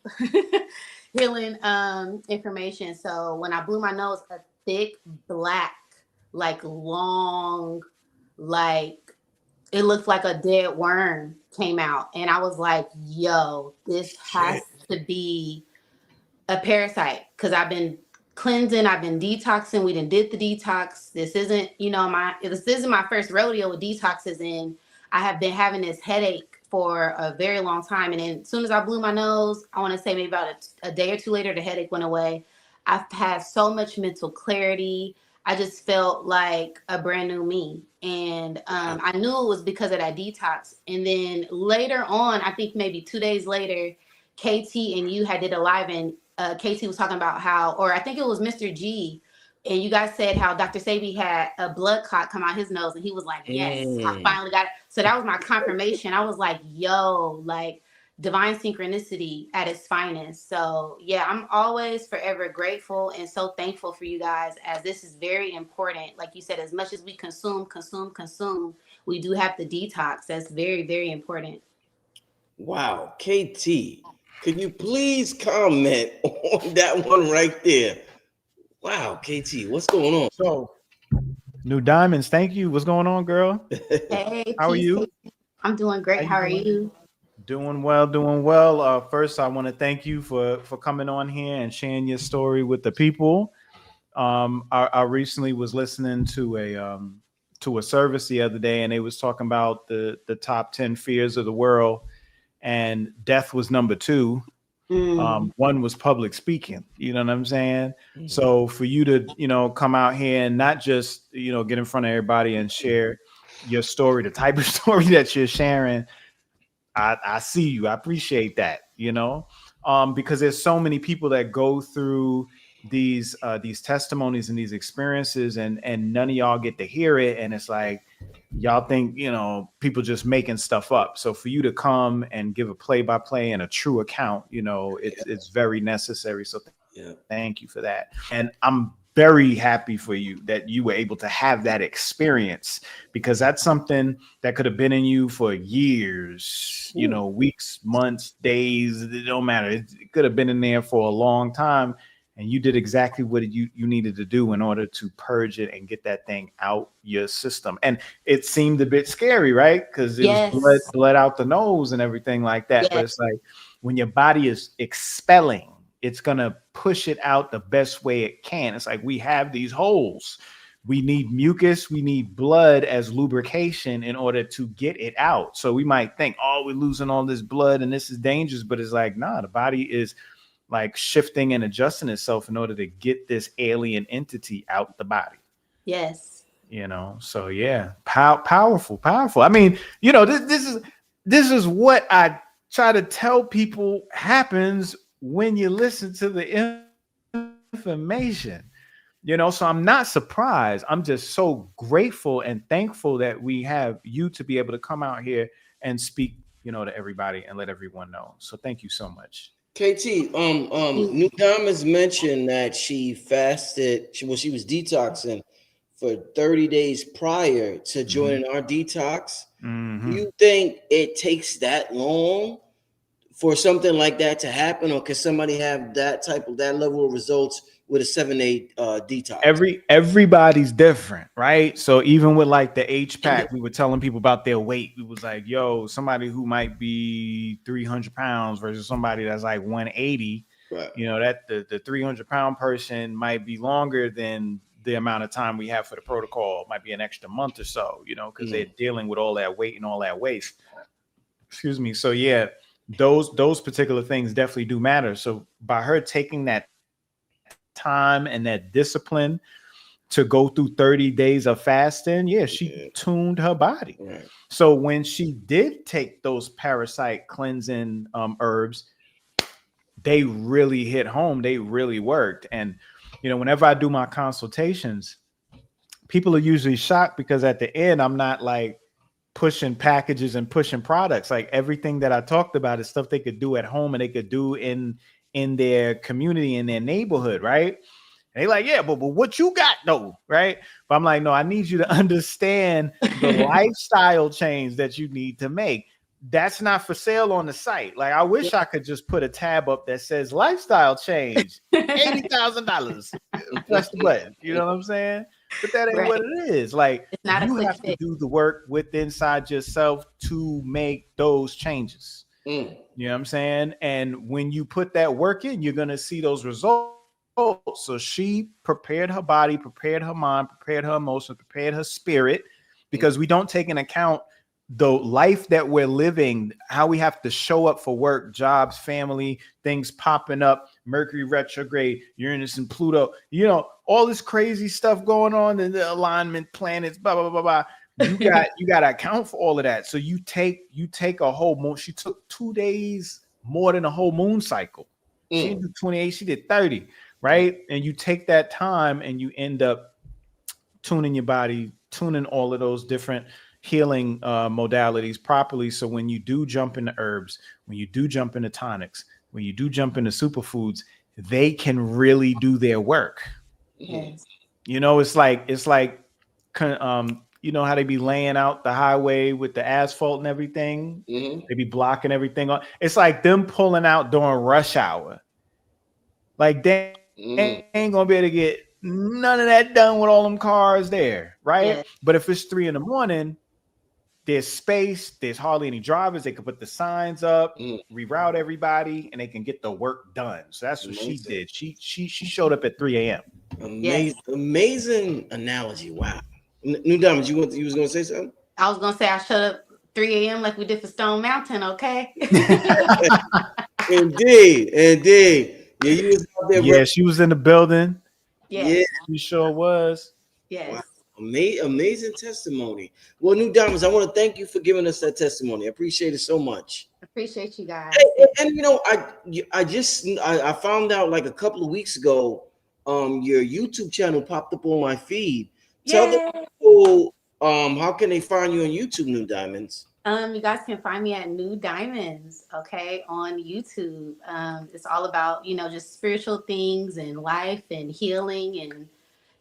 healing information. So when I blew my nose, a thick black, like long, like it looked like a dead worm came out. And I was like, yo, this has to be a parasite because I've been cleansing, I've been detoxing. We done did the detox. This isn't, this isn't my first rodeo with detoxes, and I have been having this headache for a very long time. And then as soon as I blew my nose, I want to say maybe about a day or two later, the headache went away. I've had so much mental clarity. I just felt like a brand new me. And I knew it was because of that detox. And then later on, I think maybe 2 days later, KT and you had did a live, and KT was talking about how, or I think it was Mr. G, and you guys said how Dr. Sabi had a blood clot come out his nose, and he was like, yes, I finally got it. So that was my confirmation. I was like, yo, like divine synchronicity at its finest. So yeah, I'm always forever grateful and so thankful for you guys, as this is very important. Like you said, as much as we consume, we do have to detox. That's very, very important. Wow, KT, could you please comment on that one right there? Wow, KT, what's going on? So, New Diamonds, thank you. What's going on, girl? Hey, How are you? I'm doing great. How are you? Doing well, doing well. First, I want to thank you for coming on here and sharing your story with the people. I recently was listening to a service the other day, and they was talking about the top 10 fears of the world, and death was number 2. One was public speaking. You know what I'm saying? So for you to, come out here and not just, get in front of everybody and share your story, the type of story that you're sharing, I see you. I appreciate that, because there's so many people that go through these testimonies and these experiences, and none of y'all get to hear it. And it's like, y'all think, people just making stuff up. So for you to come and give a play-by-play and a true account, it's very necessary. So thank you for that. And I'm very happy for you that you were able to have that experience, because that's something that could have been in you for years, weeks, months, days. It don't matter. It could have been in there for a long time. And you did exactly what you needed to do in order to purge it and get that thing out your system. And it seemed a bit scary, right? Because it was blood out the nose and everything like that. But it's like when your body is expelling, it's going to push it out the best way it can. It's like we have these holes. We need mucus. We need blood as lubrication in order to get it out. So we might think, oh, we're losing all this blood and this is dangerous. But it's like, nah, the body is like shifting and adjusting itself in order to get this alien entity out the body. Yes. So yeah, powerful. I mean, this is what I try to tell people happens when you listen to the information, so I'm not surprised. I'm just so grateful and thankful that we have you to be able to come out here and speak, to everybody and let everyone know. So thank you so much. KT, New Diamonds mentioned that she fasted. She was detoxing for 30 days prior to joining our detox. Do you think it takes that long for something like that to happen, or can somebody have that level of results with a 7-day detox? Everybody's different, right? So even with like the HPAC, we were telling people about their weight. We was like, yo, somebody who might be 300 pounds versus somebody that's like 180, right. That the 300-pound person might be longer than the amount of time we have for the protocol. It might be an extra month or so, because they're dealing with all that weight and all that waste. Excuse me. So yeah, those particular things definitely do matter. So by her taking that time and that discipline to go through 30 days of fasting, she tuned her body. Right. So when she did take those parasite cleansing herbs, they really hit home. They really worked. And whenever I do my consultations, people are usually shocked because at the end I'm not like pushing packages and pushing products. Like everything that I talked about is stuff they could do at home and they could do in their community, in their neighborhood, right? And they like, yeah, but what you got though, right? But I'm like, no, I need you to understand the lifestyle change that you need to make. that's not for sale on the site. Like, I wish I could just put a tab up that says lifestyle change, $80,000. Press the button. You know what I'm saying? But that ain't Right. what it is. Like, It's not a you quick have to fix. do the work within inside yourself to make those changes. Mm. You know what I'm saying? And when you put that work in, you're gonna see those results. So she prepared her body, prepared her mind, prepared her emotions, prepared her spirit, because we don't take into account the life that we're living, how we have to show up for work, jobs, family, things popping up, Mercury retrograde, Uranus and Pluto, you know, all this crazy stuff going on in the alignment, planets, blah, blah, blah, blah. You got to account for all of that. So you take a whole moon. She took 2 days more than a whole moon cycle. She didn't do 28, she did 30, right? And you take that time and you end up tuning your body, tuning all of those different healing modalities properly. So when you do jump into herbs, when you do jump into tonics, when you do jump into superfoods, they can really do their work. Yes. You know, it's like you know how they be laying out the highway with the asphalt and everything. Mm-hmm. They be blocking everything on. It's like them pulling out during rush hour. Like, they ain't gonna be able to get none of that done with all them cars there, right? Yeah. But if it's 3 a.m, there's space, there's hardly any drivers. They can put the signs up, reroute everybody, and they can get the work done. So that's what she did. She showed up at 3 a.m. Amazing analogy. Wow. New Diamonds, you was gonna say something? I was gonna say I showed up 3 a.m. like we did for Stone Mountain, okay? Indeed. Yeah, you was out there. Yeah, she was in the building. Yes. Yeah, she sure was. Yes. Wow. Amazing testimony. Well, New Diamonds, I want to thank you for giving us that testimony. I appreciate it so much. Appreciate you guys. And you know, I found out like a couple of weeks ago, your YouTube channel popped up on my feed. Tell the people how can they find you on YouTube, New Diamonds? You guys can find me at New Diamonds, okay, on YouTube. It's all about, you know, just spiritual things and life and healing and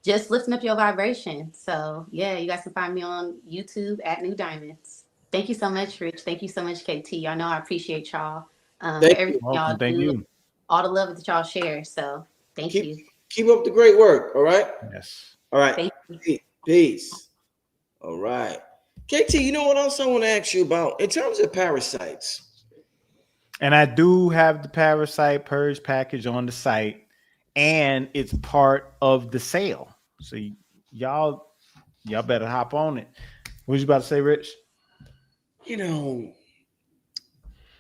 just lifting up your vibration. So yeah, you guys can find me on YouTube at New Diamonds. Thank you so much, Rich. Thank you so much, KT. Y'all know I appreciate y'all. Everything y'all do, all the love that y'all share. So thank you. Keep up the great work. All right. Yes. All right. Peace. All right. KT, you know what else I want to ask you about in terms of parasites? And I do have the Parasite Purge package on the site, and it's part of the sale. So y'all better hop on it. What was you about to say, Rich? You know,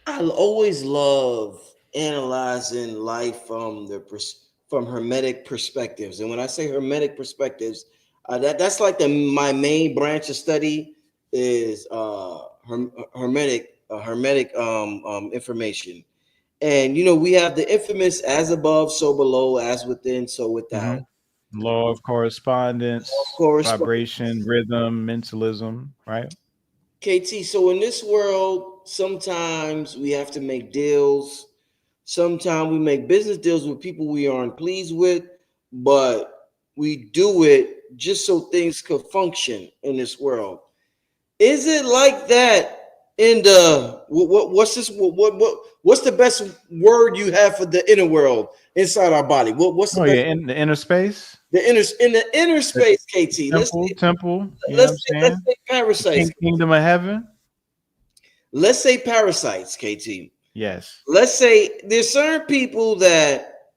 I always love analyzing life from hermetic perspectives. And when I say hermetic perspectives, that's like my main branch of study is hermetic information. And you know, we have the infamous as above, so below, as within, so without. Law of correspondence, vibration, rhythm, mentalism, right? KT, so in this world, sometimes we have to make deals. Sometimes we make business deals with people we aren't pleased with, but we do it just so things could function in this world. Is it like that in the what's the best word you have for the inner world inside our body? What's the best in the inner space? In the inner space, KT. Temple. Let's say parasites. Kingdom of heaven. Let's say parasites, KT. Yes. Let's say there's certain people that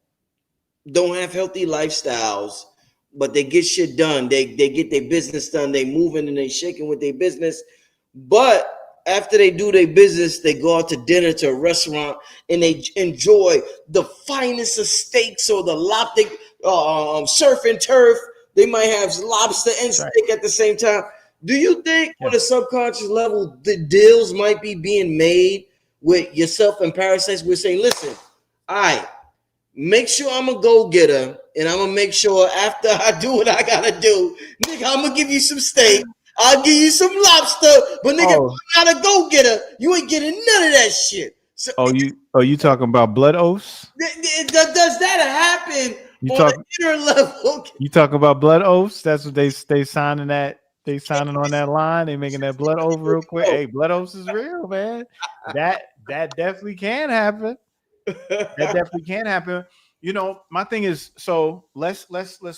don't have healthy lifestyles, but they get shit done. They get their business done. They moving and they shaking with their business. But after they do their business, they go out to dinner to a restaurant and they enjoy the finest of steaks or the surf and turf. They might have lobster and steak at the same time. Do you think on a subconscious level, the deals might be being made with yourself and parasites? We're saying, listen, all right, make sure I'm a go-getter, and I'm going to make sure after I do what I got to do, nigga, I'm going to give you some steak. I'll give you some lobster, but nigga, I'm not a go-getter. You ain't getting none of that shit. So, you talking about blood oaths? Does that happen on an inner level? You talking about blood oaths? That's what they signing that They signing on that line. They making that blood oath real quick. Hey, blood oaths is real, man. That definitely can happen. That definitely can happen. You know, my thing is, so let's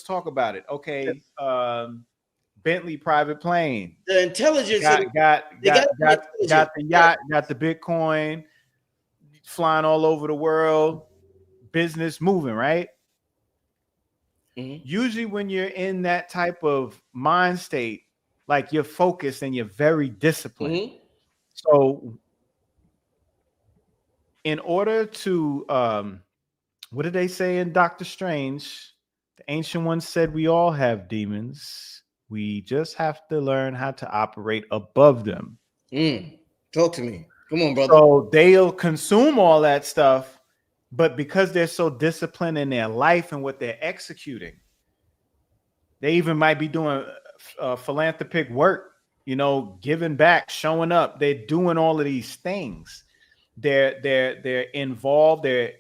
talk about it. Okay, Bentley private plane. The intelligence of they got to be Got intelligent. the yacht, got the Bitcoin, flying all over the world, business moving, right? Mm-hmm. Usually when you're in that type of mind state, like you're focused and you're very disciplined. Mm-hmm. So in order to what did they say in Doctor Strange? The ancient ones said we all have demons. We just have to learn how to operate above them. Talk to me. Come on, brother. So they'll consume all that stuff, but because they're so disciplined in their life and what they're executing, they even might be doing philanthropic work, you know, giving back, showing up. They're doing all of these things. They're involved. They're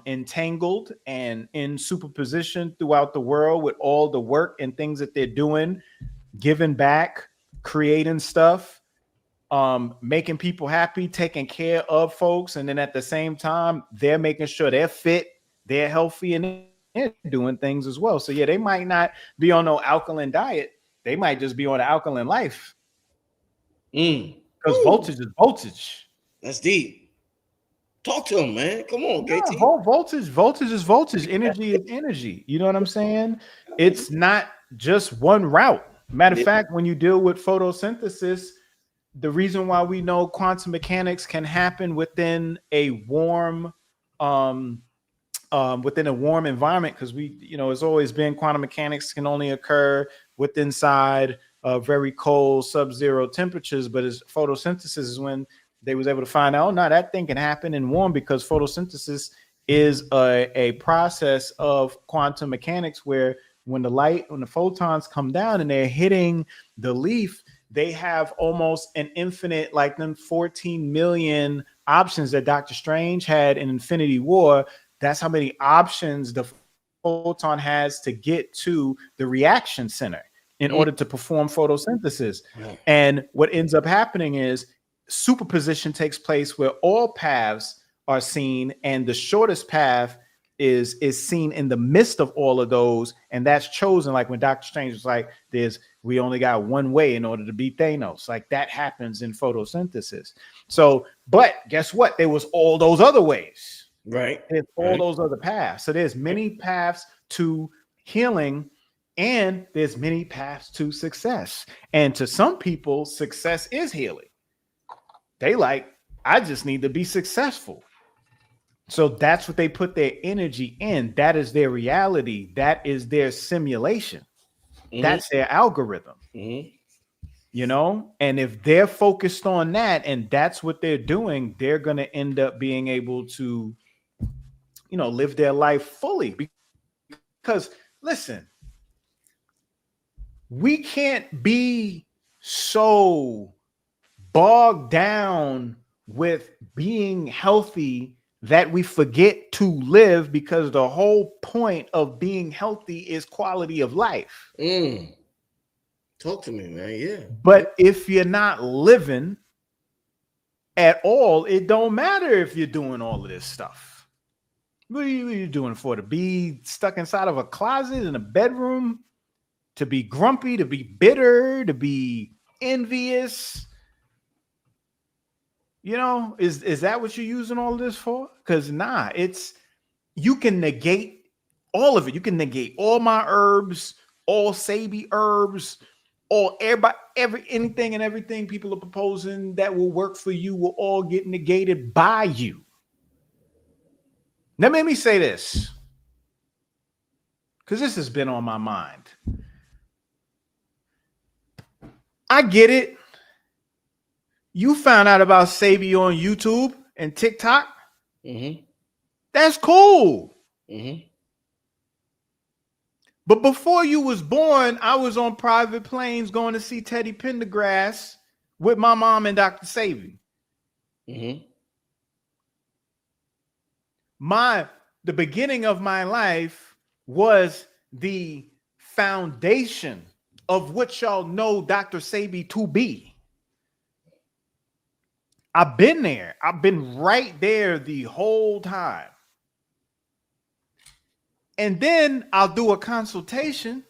entangled and in superposition throughout the world with all the work and things that they're doing, giving back, creating stuff, making people happy, taking care of folks. And then at the same time, they're making sure they're fit, they're healthy, and they're doing things as well. So yeah, they might not be on no alkaline diet. They might just be on an alkaline life. Because voltage is voltage. That's deep. Talk to him, man. Come on, No, KT. voltage is voltage. Energy is energy. You know what I'm saying? It's not just one route. Matter of fact, when you deal with photosynthesis, the reason why we know quantum mechanics can happen within a warm environment, because we, you know, it's always been quantum mechanics can only occur within inside very cold sub-zero temperatures, but as photosynthesis is when they was able to find out, oh, no, that thing can happen in warm, because photosynthesis is a process of quantum mechanics where when the photons come down and they're hitting the leaf, they have almost an infinite, like them 14 million options that Dr. Strange had in Infinity War. That's how many options the photon has to get to the reaction center in order to perform photosynthesis. And what ends up happening is superposition takes place where all paths are seen, and the shortest path is seen in the midst of all of those, and that's chosen. Like when Dr. Strange was like, we only got one way in order to beat Thanos. Like that happens in photosynthesis. So, but guess what? There was all those other ways. Right. There's all those other paths. So there's many paths to healing, and there's many paths to success. And to some people, success is healing. They like, I just need to be successful. So that's what they put their energy in. That is their reality. That is their simulation. That's their algorithm. You know, and if they're focused on that and that's what they're doing, they're going to end up being able to, you know, live their life fully. Because listen, we can't be so bogged down with being healthy that we forget to live, because the whole point of being healthy is quality of life. Talk to me, man. Yeah. But if you're not living at all, it don't matter if you're doing all of this stuff. What are you doing for? To be stuck inside of a closet in a bedroom? To be grumpy? To be bitter? To be envious? You know, is that what you're using all of this for? Because you can negate all of it. You can negate all my herbs, all Sabi herbs, anything and everything people are proposing that will work for you will all get negated by you. Now, let me say this, because this has been on my mind. I get it. You found out about Sabi on YouTube and TikTok. That's cool. But before you was born, I was on private planes going to see Teddy Pendergrass with my mom and Dr. Sabi. The beginning of my life was the foundation of what y'all know Dr. Sebi to be. I've been there. I've been right there the whole time. And then I'll do a consultation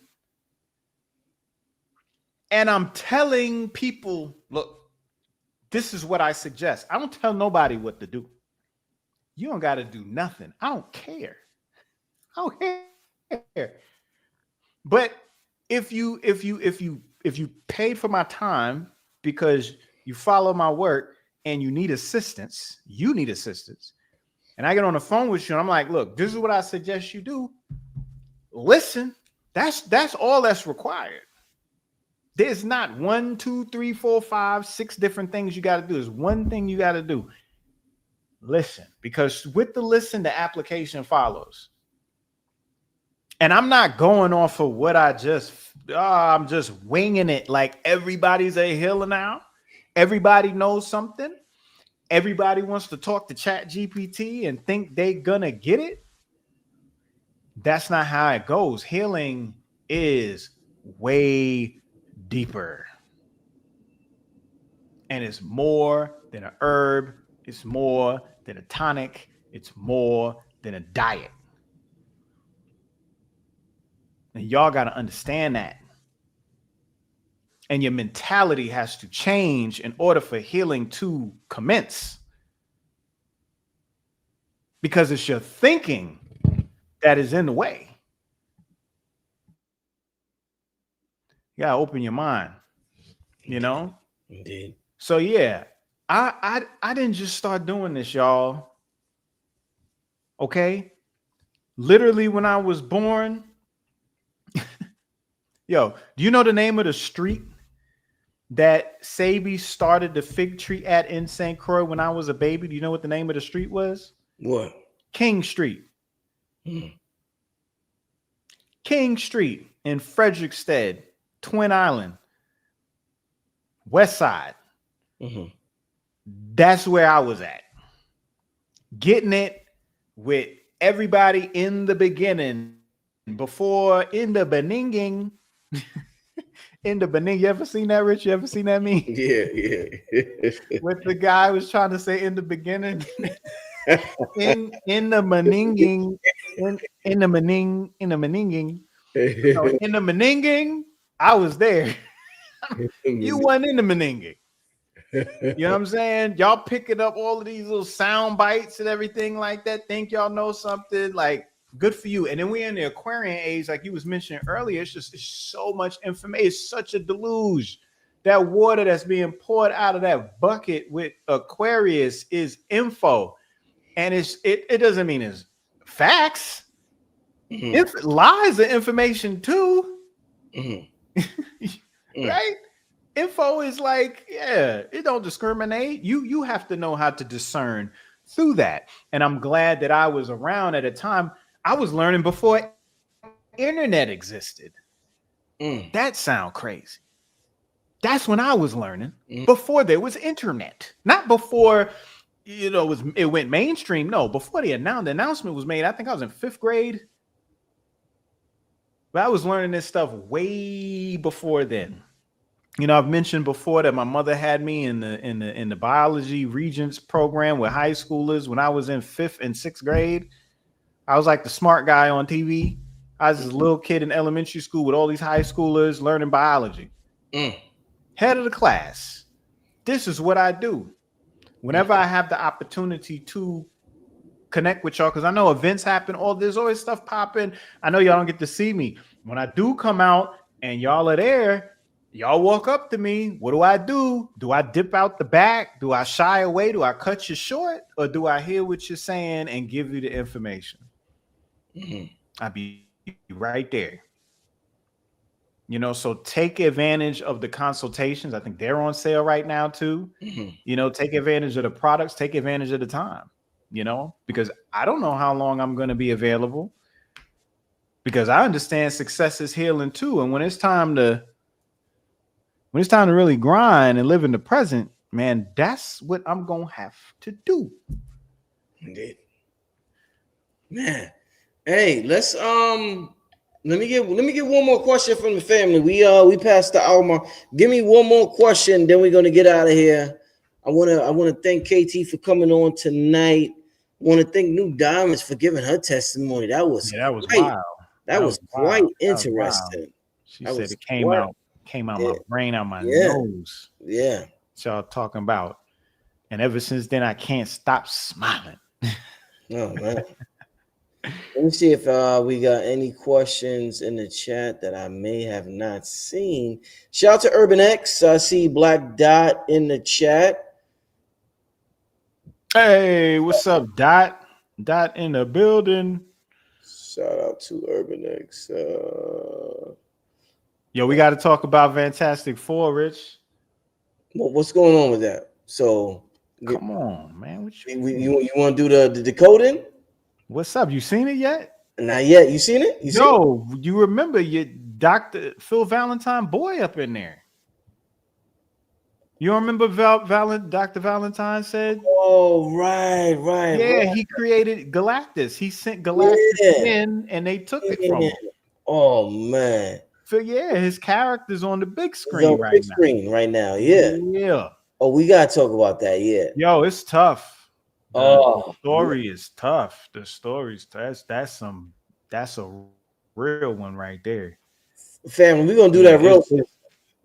and I'm telling people, look, this is what I suggest. I don't tell nobody what to do. You don't got to do nothing. I don't care. I don't care. But if you paid for my time because you follow my work and you need assistance, and I get on the phone with you and I'm like, look, this is what I suggest you do. Listen, that's all that's required. There's not 1, 2, 3, 4, 5, 6 different things you got to do. There's one thing you got to do. Listen, because with the listen, the application follows. And I'm not going off of what I'm just winging it like everybody's a healer now. Everybody knows something. Everybody wants to talk to Chat GPT and think they gonna get it. That's not how it goes. Healing is way deeper. And it's more than a herb. It's more than a tonic. It's more than a diet. And y'all got to understand that. And your mentality has to change in order for healing to commence. Because it's your thinking that is in the way. You got to open your mind, you know? Indeed. So yeah, I didn't just start doing this, y'all. Okay? Literally when I was born, yo, do you know the name of the street that Sebi started the fig tree at in St. Croix when I was a baby? Do you know what the name of the street was? What? King Street. King Street in Frederickstead, Twin Island, West Side. That's where I was at. Getting it with everybody in the beginning, before in the beninging. In the beginning, you ever seen that, Rich? You ever seen that meme? Yeah. What the guy was trying to say in the beginning. in the beninging, in the beninging. No, in the beninging, I was there. You wasn't in the beninging. You know what I'm saying? Y'all picking up all of these little sound bites and everything like that. Think y'all know something, like, good for you. And then we're in the Aquarian age, like you was mentioning earlier. It's so much information. It's such a deluge. That water that's being poured out of that bucket with Aquarius is info. And it doesn't mean it's facts. Lies are information too. Right? Info is like, yeah, it don't discriminate. You have to know how to discern through that. And I'm glad that I was around at a time. I was learning before internet existed. That sound crazy. That's when I was learning, before there was internet. Not before, it went mainstream. No, before the announcement was made. I think I was in 5th grade. But I was learning this stuff way before then. I've mentioned before that my mother had me in the biology regents program with high schoolers when I was in 5th and 6th grade. I was like the smart guy on TV. I was this little kid in elementary school with all these high schoolers learning biology. Head of the class. This is what I do. Whenever I have the opportunity to connect with y'all, because I know events happen, there's always stuff popping. I know y'all don't get to see me. When I do come out and y'all are there, y'all walk up to me. What do? Do I dip out the back? Do I shy away? Do I cut you short? Or do I hear what you're saying and give you the information? I'll be right there. So take advantage of the consultations. I think they're on sale right now too. Take advantage of the products, take advantage of the time, because I don't know how long I'm going to be available, because I understand success is healing too. And when it's time to really grind and live in the present, man, that's what I'm going to have to do. Indeed. Man. Hey, let's Let me get one more question from the family. We passed the hour mark. Give me one more question, then we're gonna get out of here. I wanna thank KT for coming on tonight. I want to thank New Diamonds for giving her testimony. That was Yeah, that was quite wild. that was quite That was wild. interesting. She That said was it came quite out yeah, my brain, out my yeah, nose. yeah. Y'all talking about. And ever since then, I can't stop smiling. Oh man. Let me see if we got any questions in the chat that I may have not seen. Shout out to Urban X. I see Black Dot in the chat. Hey, what's up, Dot? Dot in the building. Shout out to Urban X. Yo, we got to talk about Fantastic Four, Rich. What's going on with that? So, Come on, man. What you want to do the decoding? What's up? You seen it yet? Not yet. You seen it? Yo, you remember your Dr. Phil Valentine boy up in there? You don't remember Dr. Valentine said? Oh, right. Yeah, he created Galactus. He sent Galactus in, and they took it from him. Oh man. So yeah, his character's on the big screen He's on the big screen right now. Yeah. Yeah. Oh, we gotta talk about that. Yeah. Yo, it's tough. The story is tough. The story's that's a real one right there. Family, we're gonna do that real quick.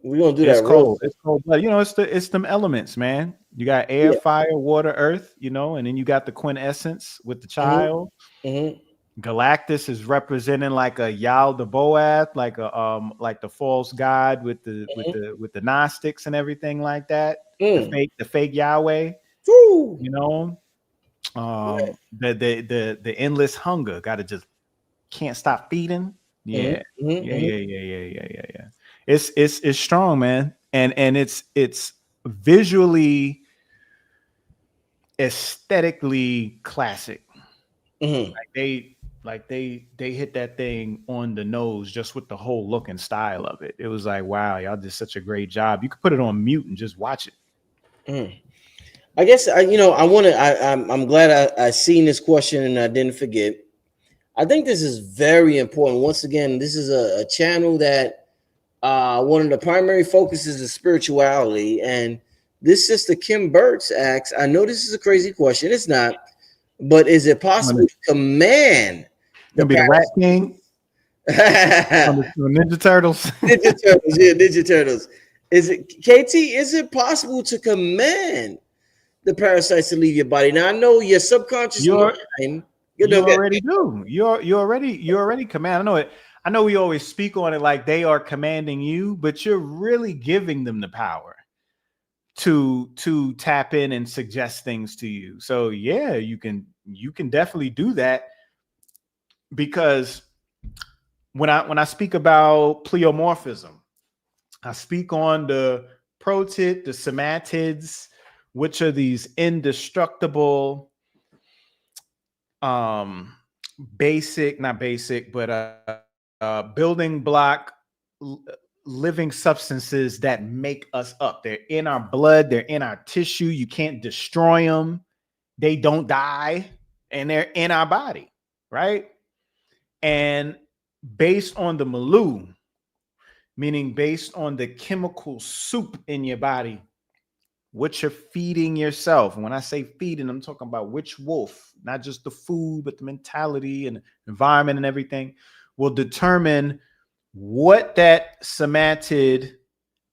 We're gonna do that real quick. It's cold. But you know, it's them elements, man. You got air, fire, water, earth, you know, and then you got the quintessence with the child. Mm-hmm. Galactus is representing like a Yal the Boath, like the false god with the Gnostics and everything like that. The fake Yahweh. Woo. You know, the endless hunger. Gotta just can't stop feeding. Yeah. Yeah. It's strong, man. And it's visually, aesthetically classic. Like they hit that thing on the nose just with the whole look and style of it. It was like, wow, y'all did such a great job. You could put it on mute and just watch it. I guess I'm glad I seen this question and I didn't forget. I think this is very important. Once again, this is a channel that one of the primary focuses is spirituality. And this sister Kim Burtz asks, I know this is a crazy question. It's not, but is it possible to command the Rat King? Ninja Turtles. Ninja Turtles. Is it KT? Is it possible to command the parasites to leave your body? Now I know your subconscious mind. You already do. You already command. I know it. I know we always speak on it like they are commanding you, but you're really giving them the power to tap in and suggest things to you. So yeah, you can definitely do that, because when I speak about pleomorphism, I speak on the protid, the somatids, which are these indestructible, building block living substances that make us up. They're in our blood, they're in our tissue. You can't destroy them. They don't die, and they're in our body, right? And based on the Malu, meaning based on the chemical soup in your body, what you're feeding yourself. And when I say feeding, I'm talking about which wolf, not just the food, but the mentality and environment and everything will determine what that somatid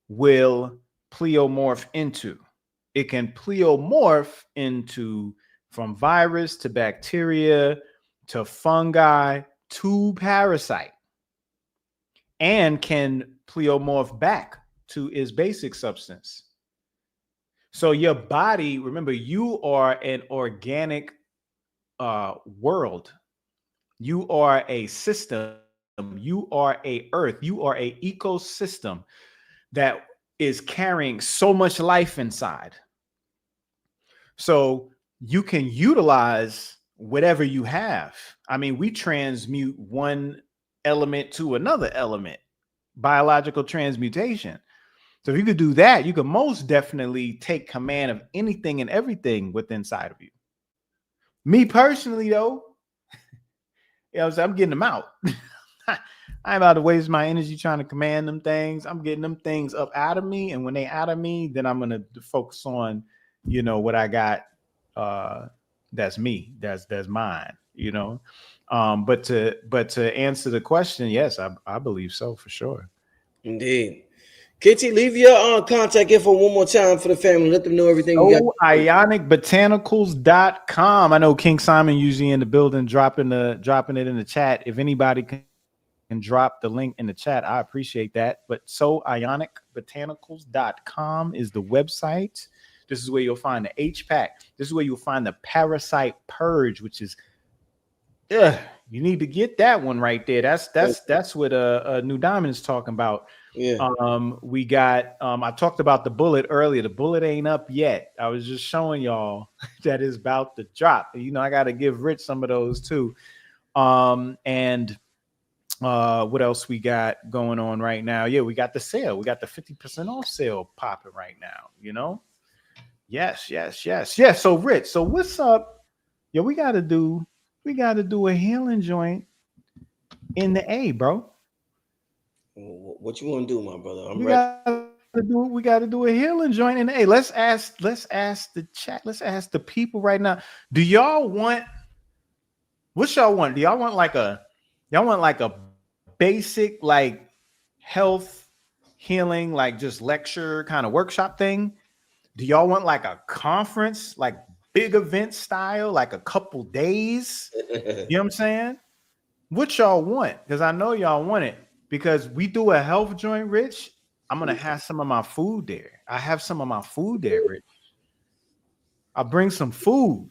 will pleomorph into. It can pleomorph into from virus to bacteria to fungi to parasite, and can pleomorph back to its basic substance. So your body, remember, you are an organic world. You are a system. You are a earth. You are a ecosystem that is carrying so much life inside. So you can utilize whatever you have. I mean, we transmute one element to another element, biological transmutation. So if you could do that, you could most definitely take command of anything and everything within inside of you. Me personally, though, I'm getting them out. I ain't about to waste my energy trying to command them things. I'm getting them things up out of me, and when they out of me, then I'm gonna focus on, what I got. That's me. That's mine. But to answer the question, yes, I believe so for sure. Indeed. KT, leave your contact info one more time for the family. Let them know everything you got. So ionicbotanicals.com. I know King Simon usually in the building dropping it in the chat. If anybody can drop the link in the chat, I appreciate that. But so ionicbotanicals.com is the website. This is where you'll find the H-Pack. This is where you'll find the Parasite Purge, which is you need to get that one right there. That's what New Diamond is talking about. Yeah. We got I talked about the bullet earlier. The bullet ain't up yet. I was just showing y'all that is about to drop. I got to give Rich some of those too. And what else we got going on right now? Yeah, we got the sale. We got the 50% off sale popping right now. Yes. So Rich, so what's up? Yeah, we got to do a healing joint in the A, bro. What you want to do, my brother? I'm We ready. we got to do a healing joint in the A. Let's ask the chat. Let's ask the people right now. Do y'all want? What y'all want? Do y'all want like a basic like health healing, like just lecture kind of workshop thing? Do y'all want like a conference, like big event style, like a couple days? You know what I'm saying? What y'all want? Because I know y'all want it. Because we do a health joint, Rich. I'm gonna have some of my food there. I have some of my food there, Rich. I'll bring some food.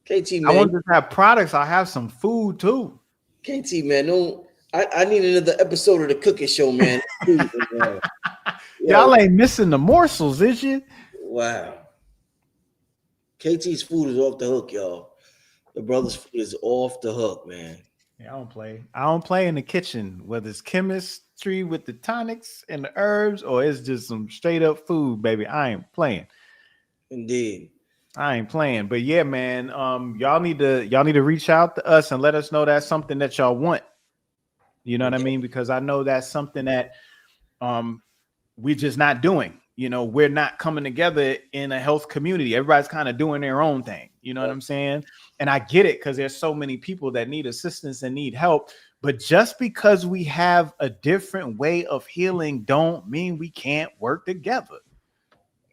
KT, man. I want to have products. I have some food too. KT, man, don't. I need another episode of the cooking show, man. Y'all ain't missing the morsels, is you? Wow. KT's food is off the hook, y'all. The brother's food is off the hook, man. Yeah, I don't play. I don't play in the kitchen, whether it's chemistry with the tonics and the herbs, or it's just some straight up food, baby. I ain't playing. Indeed. I ain't playing. But yeah, man, y'all need to reach out to us and let us know that's something that y'all want. You know what I mean? Because I know that's something that we're just not doing. We're not coming together in a health community. Everybody's kind of doing their own thing. You know what I'm saying? And I get it, because there's so many people that need assistance and need help. But just because we have a different way of healing don't mean we can't work together.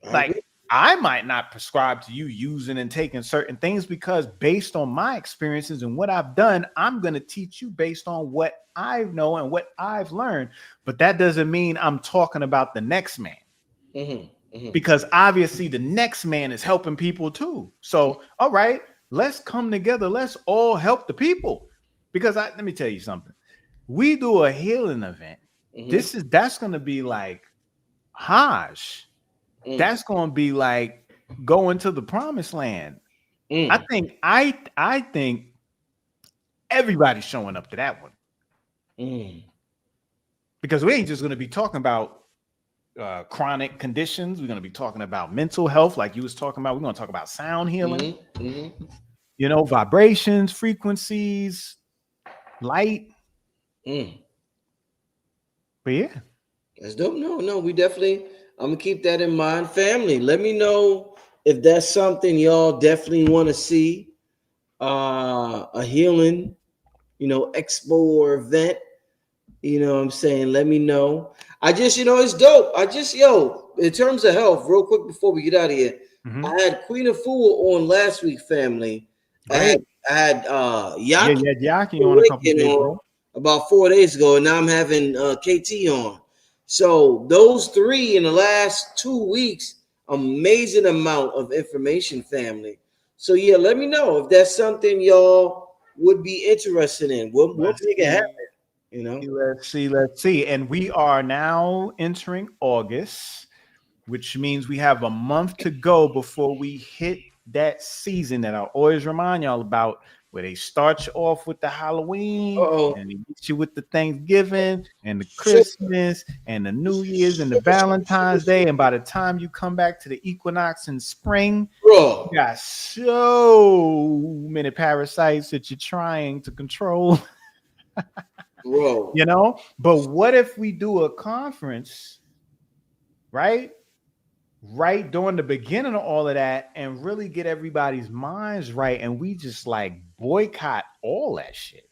Like, I might not prescribe to you using and taking certain things, because based on my experiences and what I've done, I'm going to teach you based on what I know and what I've learned. But that doesn't mean I'm talking about the next man. Because obviously the next man is helping people too. So, all right, let's come together. Let's all help the people. Because let me tell you something. We do a healing event. That's going to be like Hajj. That's going to be like going to the promised land. I think everybody's showing up to that one. Because we ain't just going to be talking about chronic conditions. We're going to be talking about mental health, like you was talking about. We're going to talk about sound healing, vibrations, frequencies, light. But yeah, that's dope. No, we definitely. I'm gonna keep that in mind. Family, let me know if that's something y'all definitely want to see. A healing, expo or event. You know what I'm saying? Let me know. I just, it's dope. In terms of health, real quick before we get out of here, I had Queen of Fool on last week, family. I had Yaki on a couple days about 4 days ago, and now I'm having KT on. So those three in the last 2 weeks, amazing amount of information, family. So yeah, let me know if that's something y'all would be interested in. We'll make it happen. Let's see. And we are now entering August, which means we have a month to go before we hit that season that I always remind y'all about, where they start you off with the Halloween and they get you with the Thanksgiving and the Christmas and the New Year's and the Valentine's Day. And by the time you come back to the equinox in spring, you got so many parasites that you're trying to control. Whoa. You know, but what if we do a conference, right? Right during the beginning of all of that and really get everybody's minds right. And we just like boycott all that shit.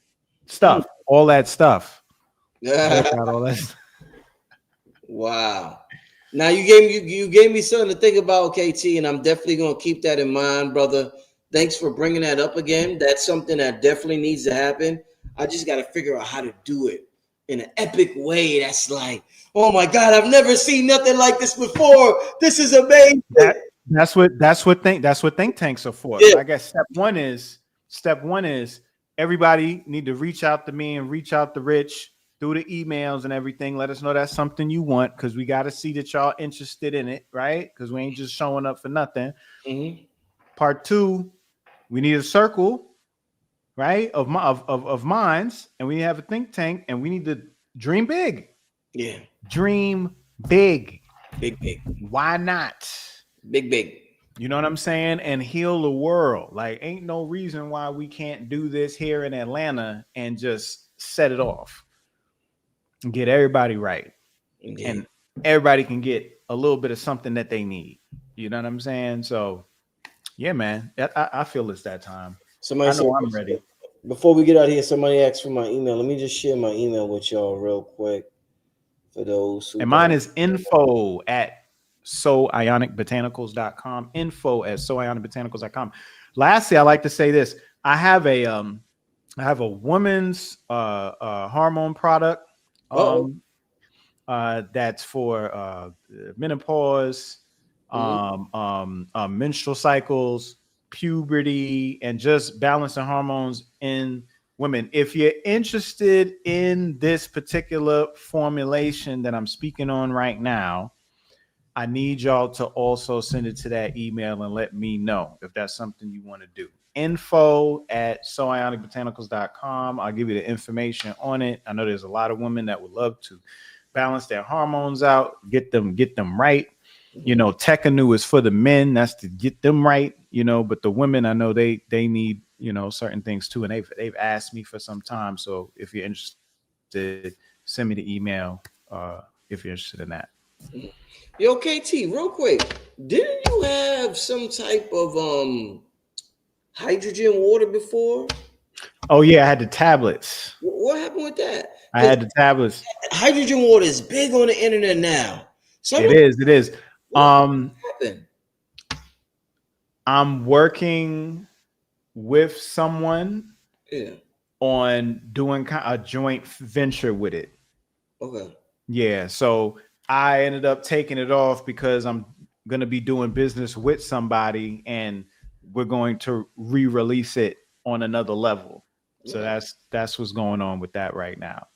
Stuff, all that stuff. Boycott all that stuff. Wow. Now you gave me something to think about, KT, and I'm definitely gonna keep that in mind, brother. Thanks for bringing that up again. That's something that definitely needs to happen. I just got to figure out how to do it in an epic way. That's like, oh my God, I've never seen nothing like this before. This is amazing. That's what think tanks are for. Yeah. So I guess step one is everybody need to reach out to me and reach out to Rich through the emails and everything. Let us know that's something you want, because we got to see that y'all interested in it, right? Because we ain't just showing up for nothing. Mm-hmm. Part two, we need a circle, right, of minds, and we have a think tank, and we need to dream big. Yeah. Dream big. Big, big. Why not? Big, big. You know what I'm saying? And heal the world. Like, ain't no reason why we can't do this here in Atlanta and just set it off and get everybody right. Yeah. And everybody can get a little bit of something that they need. You know what I'm saying? So, yeah, man, I feel it's that time. Somebody I know I'm ready. Before we get out here, somebody asked for my email. Let me just share my email with y'all real quick for those who. And mine is info@soionicbotanicals.com. Info@soionicbotanicals.com. Lastly, I like to say this. I have a woman's hormone product that's for menopause, menstrual cycles, puberty, and just balancing hormones in women. If you're interested in this particular formulation that I'm speaking on right now, I need y'all to also send it to that email and let me know if that's something you want to do. Info@soionicbotanicals.com. I'll give you the information on it. I know there's a lot of women that would love to balance their hormones out, get them right. You know, Tekanu is for the men. That's to get them right, you know, but the women, I know they need, you know, certain things too. And they've asked me for some time. So if you're interested, send me the email if you're interested in that. Yo, KT, real quick, didn't you have some type of hydrogen water before? Oh yeah, I had the tablets. What happened with that? I had the tablets. Hydrogen water is big on the internet now. It is. What happened? I'm working with someone on doing a joint venture with it. Okay. Yeah, so I ended up taking it off because I'm going to be doing business with somebody, and we're going to re-release it on another level. So that's what's going on with that right now.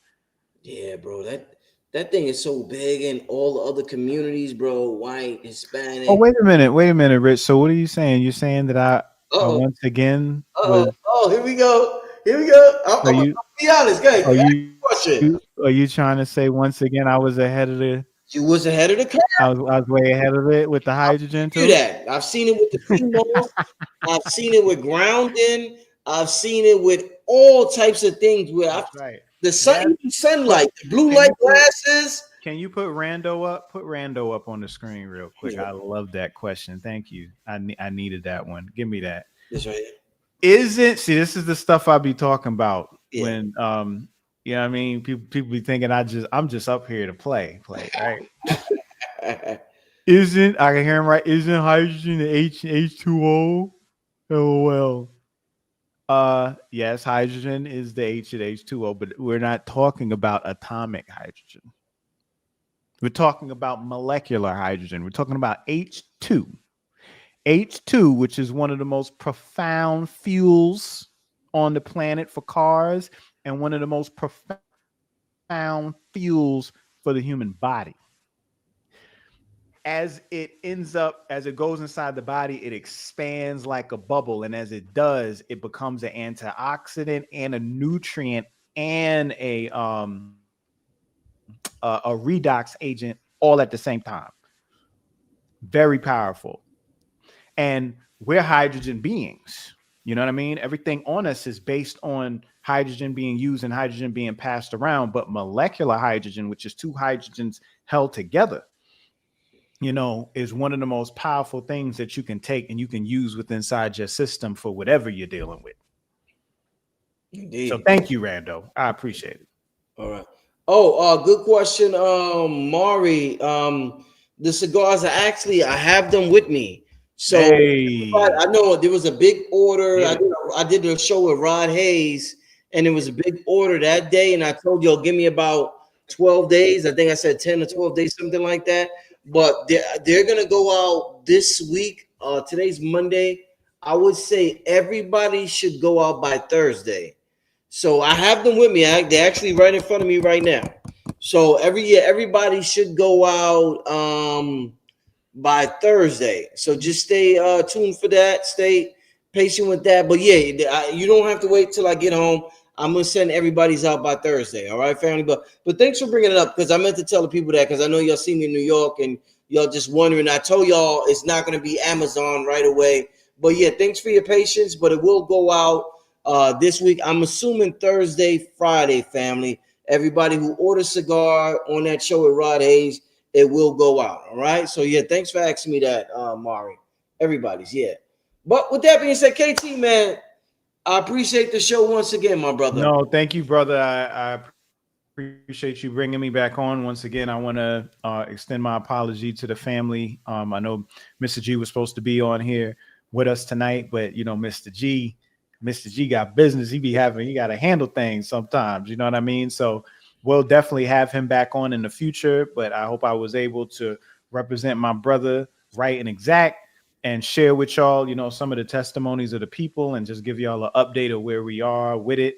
Yeah, bro, that thing is so big in all the other communities, bro. White, Hispanic. Oh, wait a minute, Rich. So what are you saying? You're saying that I once again was... here we go. I'm gonna be honest, guys. Are you trying to say once again I was ahead of the... You was ahead of the curve. I was way ahead of it with the hydrogen too. That I've seen it with the phenols. I've seen it with grounding. I've seen it with all types of things. The sunlight, the blue light glasses. Can you put Rando up? Put Rando up on the screen real quick. I love that question. Thank you. I needed that one. Give me that. This right here. See, this is the stuff I be talking about when you know what I mean? People be thinking I'm just up here to play, right? I can hear him right? Isn't hydrogen the H2O? Oh well. Yes, hydrogen is the H and H2O, but we're not talking about atomic hydrogen. We're talking about molecular hydrogen. We're talking about H2. H2, which is one of the most profound fuels on the planet for cars, and one of the most profound fuels for the human body. As it goes inside the body, it expands like a bubble. And as it does, it becomes an antioxidant and a nutrient and a redox agent all at the same time. Very powerful. And we're hydrogen beings. You know what I mean? Everything on us is based on hydrogen being used and hydrogen being passed around, but molecular hydrogen, which is two hydrogens held together, is one of the most powerful things that you can take and you can use with inside your system for whatever you're dealing with. Indeed. So thank you, Rando. I appreciate it. All right. Oh, good question, Mari. The cigars I have them with me. So I know there was a big order. Yeah. I did a show with Rod Hayes, and it was a big order that day. And I told you, give me about 12 days. I think I said 10 or 12 days, something like that. But they're gonna go out this week. Today's Monday. I would say everybody should go out by Thursday. So I have them with me. They're actually right in front of me right now. So everybody should go out by Thursday. So just stay tuned for that. Stay patient with that. But yeah, you don't have to wait till I get home. I'm gonna send everybody's out by Thursday. All right, family. But thanks for bringing it up, because I meant to tell the people that, because I know y'all see me in New York and y'all just wondering. I told y'all it's not gonna be Amazon right away. But yeah, thanks for your patience. But it will go out this week. I'm assuming Thursday, Friday, family. Everybody who orders cigar on that show with Rod Hayes, it will go out. All right. So yeah, thanks for asking me that, Mari. Everybody's, yeah. But with that being said, KT, man, I appreciate the show once again, my brother. No, thank you, brother. I appreciate you bringing me back on once again. I want to extend my apology to the family. I know Mr. G was supposed to be on here with us tonight, but Mr. G got business. He got to handle things sometimes. You know what I mean? So we'll definitely have him back on in the future. But I hope I was able to represent my brother right and exact, and share with y'all, some of the testimonies of the people, and just give y'all an update of where we are with it.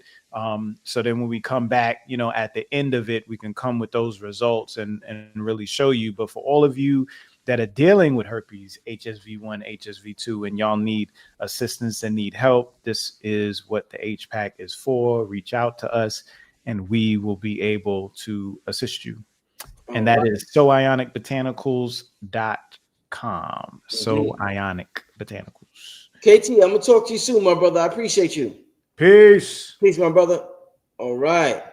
So then when we come back, at the end of it, we can come with those results and really show you. But for all of you that are dealing with herpes, HSV1, HSV2, and y'all need assistance and need help, this is what the HPAC is for. Reach out to us and we will be able to assist you. And that is soionicbotanicals.com. So Ionic Botanicals. KT, I'm gonna talk to you soon, my brother. I appreciate you. Peace, my brother. All right,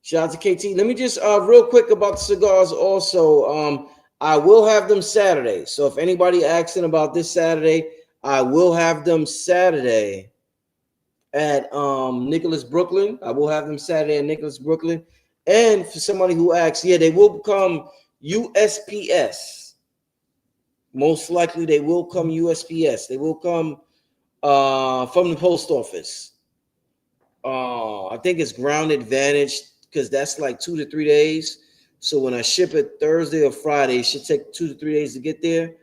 shout out to KT. Let me just real quick about the cigars. Also, I will have them Saturday. So if anybody asking about this Saturday, I will have them Saturday at Nicholas, Brooklyn. I will have them Saturday at Nicholas, Brooklyn. And for somebody who asks, yeah, they will become USPS. Most likely they will come USPS. They will come from the post office. I think it's ground advantage, because that's like 2 to 3 days. So when I ship it Thursday or Friday, it should take 2 to 3 days to get there.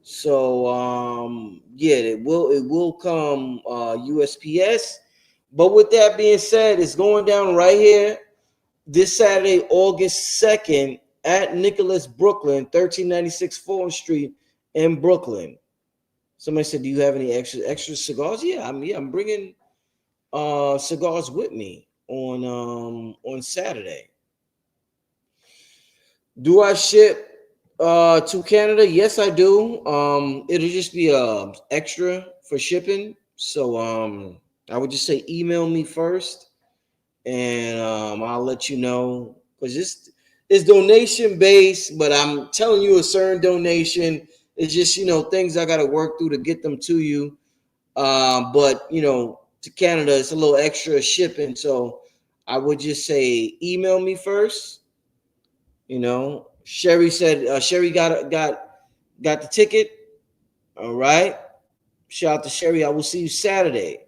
So yeah, it will come USPS. But with that being said, it's going down right here this Saturday, August 2nd at Nicholas, Brooklyn, 1396 Fulton Street in Brooklyn. Somebody said, "Do you have any extra cigars?" Yeah, I'm bringing cigars with me on Saturday. Do I ship to Canada? Yes, I do. It'll just be extra for shipping. So I would just say email me first, and I'll let you know, because it's donation based, but I'm telling you a certain donation. It's just things I got to work through to get them to you. But to Canada, it's a little extra shipping. So I would just say email me first. Sherry said Sherry got the ticket. All right. Shout out to Sherry. I will see you Saturday.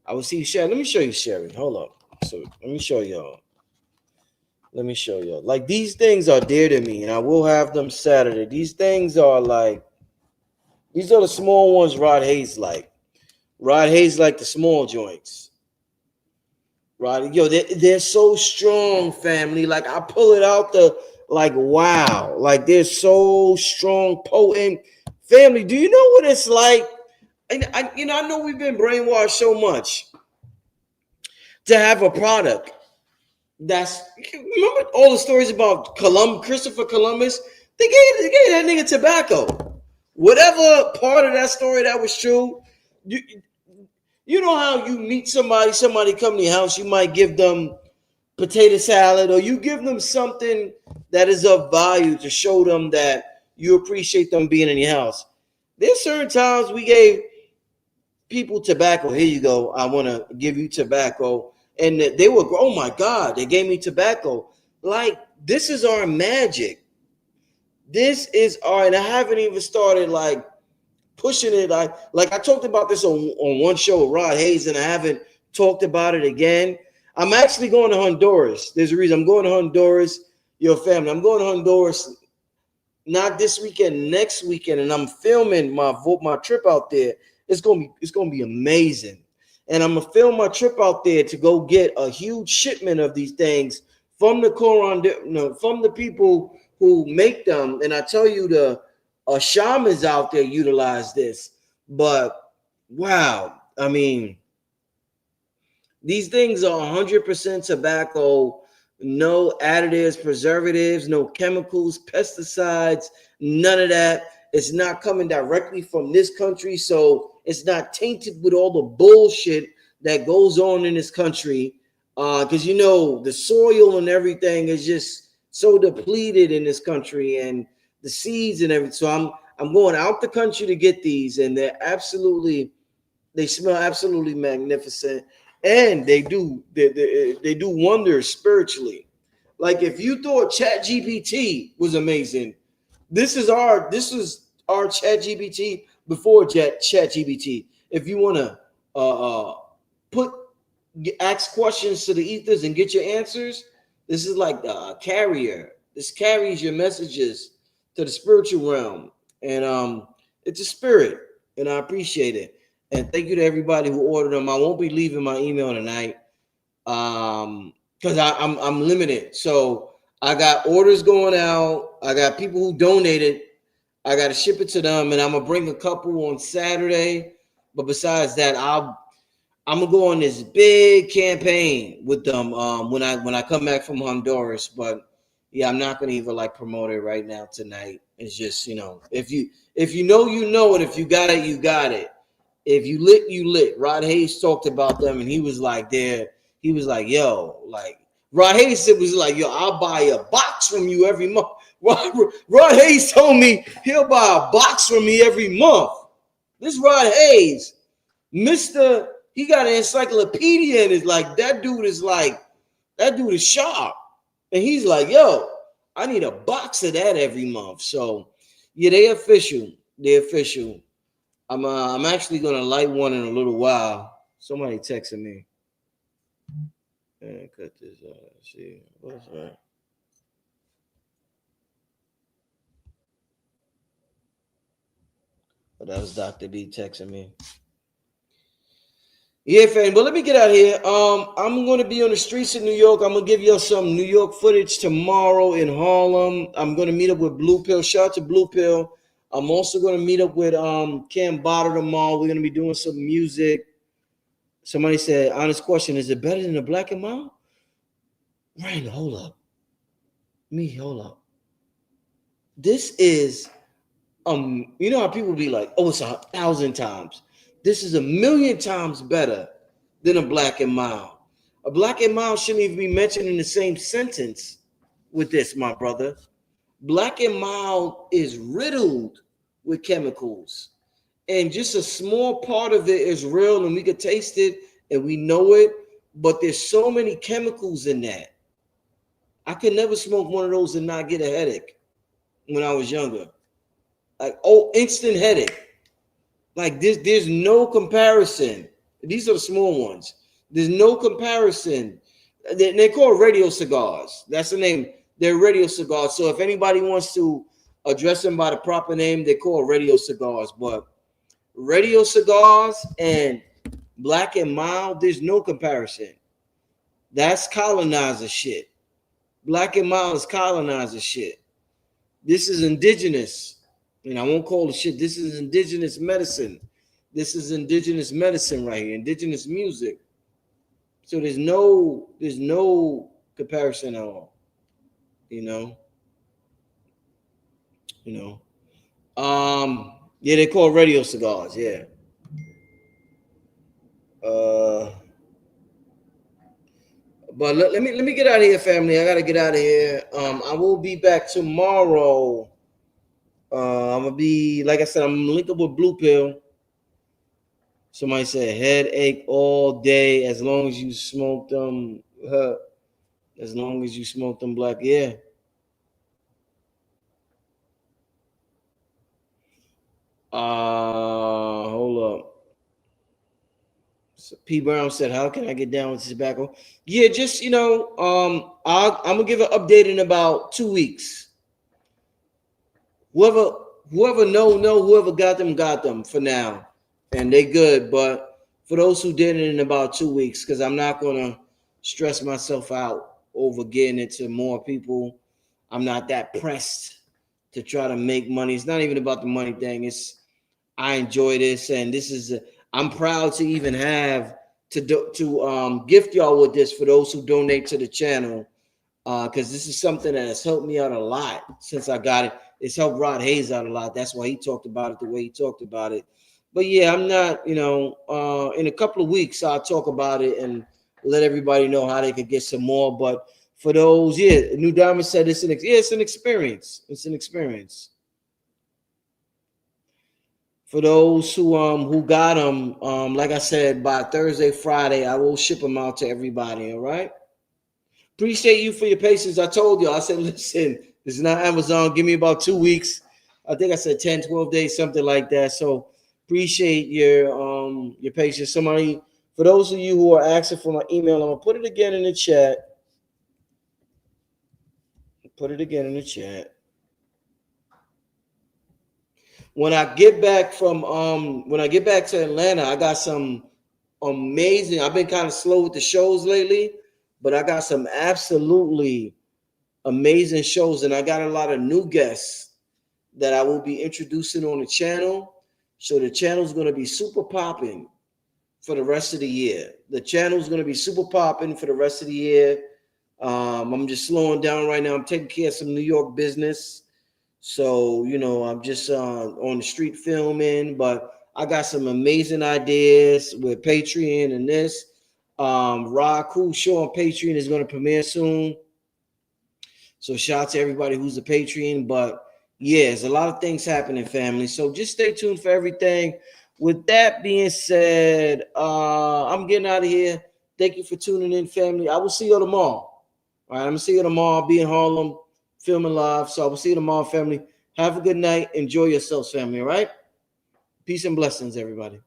I will see you, Sherry. Let me show you, Sherry. Hold up. So let me show y'all. Like, these things are dear to me, and I will have them Saturday. These things are these are the small ones Rod Hayes like. Rod Hayes like the small joints. Rod, they're so strong, family. Like, I pull it out wow. Like, they're so strong, potent. Family, do you know what it's like? And I know we've been brainwashed so much to have a product remember all the stories about Christopher Columbus? They gave that nigga tobacco. Whatever part of that story that was true, You know how you meet somebody come to your house, you might give them potato salad, or you give them something that is of value to show them that you appreciate them being in your house. There's certain times we gave people tobacco. Here you go. I want to give you tobacco. And they were, oh my God, they gave me tobacco. Like, this is our magic. This is our, and I haven't even started like pushing it. Like I talked about this on one show with Rod Hayes, and I haven't talked about it again. I'm actually going to Honduras. There's a reason I'm going to Honduras. Your family. I'm going to Honduras not this weekend, next weekend, and I'm filming my trip out there. It's gonna be amazing, and I'm gonna film my trip out there to go get a huge shipment of these things from the from the people who make them. And I tell you, the shamans out there utilize this, but wow, I mean, these things are 100% tobacco, no additives, preservatives, no chemicals, pesticides, none of that. It's not coming directly from this country, so it's not tainted with all the bullshit that goes on in this country. Because you know the soil and everything is just so depleted in this country, and the seeds and everything. So I'm going out the country to get these, and they smell absolutely magnificent, and they do wonders spiritually. Like, if you thought Chat GPT was amazing, this is our Chat GPT before Chat GPT. If you want to put ask questions to the ethers and get your answers, this is like a carrier. This carries your messages to the spiritual realm, and it's a spirit, and I appreciate it. And thank you to everybody who ordered them. I won't be leaving my email tonight, because I'm limited. So I got orders going out. I got people who donated. I got to ship it to them, and I'm gonna bring a couple on Saturday. But besides that, I'm gonna go on this big campaign with them when I come back from Honduras. But yeah, I'm not gonna even like promote it right now tonight. It's just, if you know, you know it. If you got it, you got it. If you lit, you lit. Rod Hayes talked about them, and he was like, there. He was like, yo, like Rod Hayes was like, yo, I'll buy a box from you every month. Rod Hayes told me he'll buy a box from me every month. This Rod Hayes, Mister, he got an encyclopedia, and it's like that dude is sharp, and he's like, yo, I need a box of that every month. So yeah, they official. They official. I'm actually gonna light one in a little while. Somebody texted me. Cut this. See what's that? Oh, that was Dr. B texting me. Yeah, fam. But let me get out of here. I'm gonna be on the streets of New York. I'm gonna give you some New York footage tomorrow in Harlem. I'm gonna meet up with Blue Pill. Shout out to Blue Pill. I'm also gonna meet up with Cam Botter tomorrow. We're gonna be doing some music. Somebody said, honest question, is it better than the Black and Mild? Right, hold up. Hold up. This is you know how people be like, oh, it's 1,000 times. This is 1,000,000 times better than a Black and Mild. A Black and Mild shouldn't even be mentioned in the same sentence with this, my brother. Black and Mild is riddled with chemicals, and just a small part of it is real, and we could taste it and we know it, but there's so many chemicals in that. I could never smoke one of those and not get a headache when I was younger. Like, oh, instant headache. Like this, there's no comparison. These are the small ones. There's no comparison. They're called radio cigars. That's the name. They're radio cigars. So if anybody wants to address them by the proper name, they're called radio cigars. But radio cigars and Black and Mild, there's no comparison. That's colonizer shit. Black and Mild is colonizer shit. This is indigenous. And I won't call it shit. This is indigenous medicine. This is indigenous medicine right here. Indigenous music. So there's no comparison at all. You know. You know. Yeah, they call radio cigars. Yeah. Uh, but let me get out of here, family. I gotta get out of here. I will be back tomorrow. I'm gonna be, like I said, I'm linked up with Blue Pill. Somebody said headache all day as long as you smoke them. As long as you smoke them black, yeah. Hold up. So P Brown said, "How can I get down with tobacco?" Yeah, just I'm gonna give an update in about 2 weeks. Whoever whoever know, whoever got them for now, and they good. But for those who didn't, in about 2 weeks, because I'm not gonna stress myself out over getting it to more people. I'm not that pressed to try to make money. It's not even about the money thing. It's I enjoy this, and this is I'm proud to even have to gift y'all with this for those who donate to the channel, because this is something that has helped me out a lot since I got it. It's helped Rod Hayes out a lot. That's why he talked about it the way he talked about it. But yeah, I'm not, in a couple of weeks I'll talk about it and let everybody know how they could get some more. But for those, yeah, New Diamond said it's an experience. It's an experience. For those who got them, like I said, by Thursday, Friday, I will ship them out to everybody. All right. Appreciate you for your patience. I told you, I said, listen, this is not Amazon. Give me about 2 weeks. I think I said 10, 12 days, something like that. So appreciate your patience. Somebody, for those of you who are asking for my email, I'm gonna put it again in the chat. Put it again in the chat. When I get back to Atlanta, I got some amazing. I've been kind of slow with the shows lately, but I got some absolutely amazing shows, and I got a lot of new guests that I will be introducing on the channel. So the channel's going to be super popping for the rest of the year. The channel's going to be super popping for the rest of the year. I'm just slowing down right now. I'm taking care of some New York business. So, I'm just on the street filming, but I got some amazing ideas with Patreon and this. Rod Cool Show on Patreon is going to premiere soon. So shout out to everybody who's a Patreon. But yeah, there's a lot of things happening, family. So just stay tuned for everything. With that being said, I'm getting out of here. Thank you for tuning in, family. I will see you tomorrow. All right, I'm gonna see you tomorrow. I'll be in Harlem filming live. So I will see you tomorrow, family. Have a good night. Enjoy yourselves, family. All right. Peace and blessings, everybody.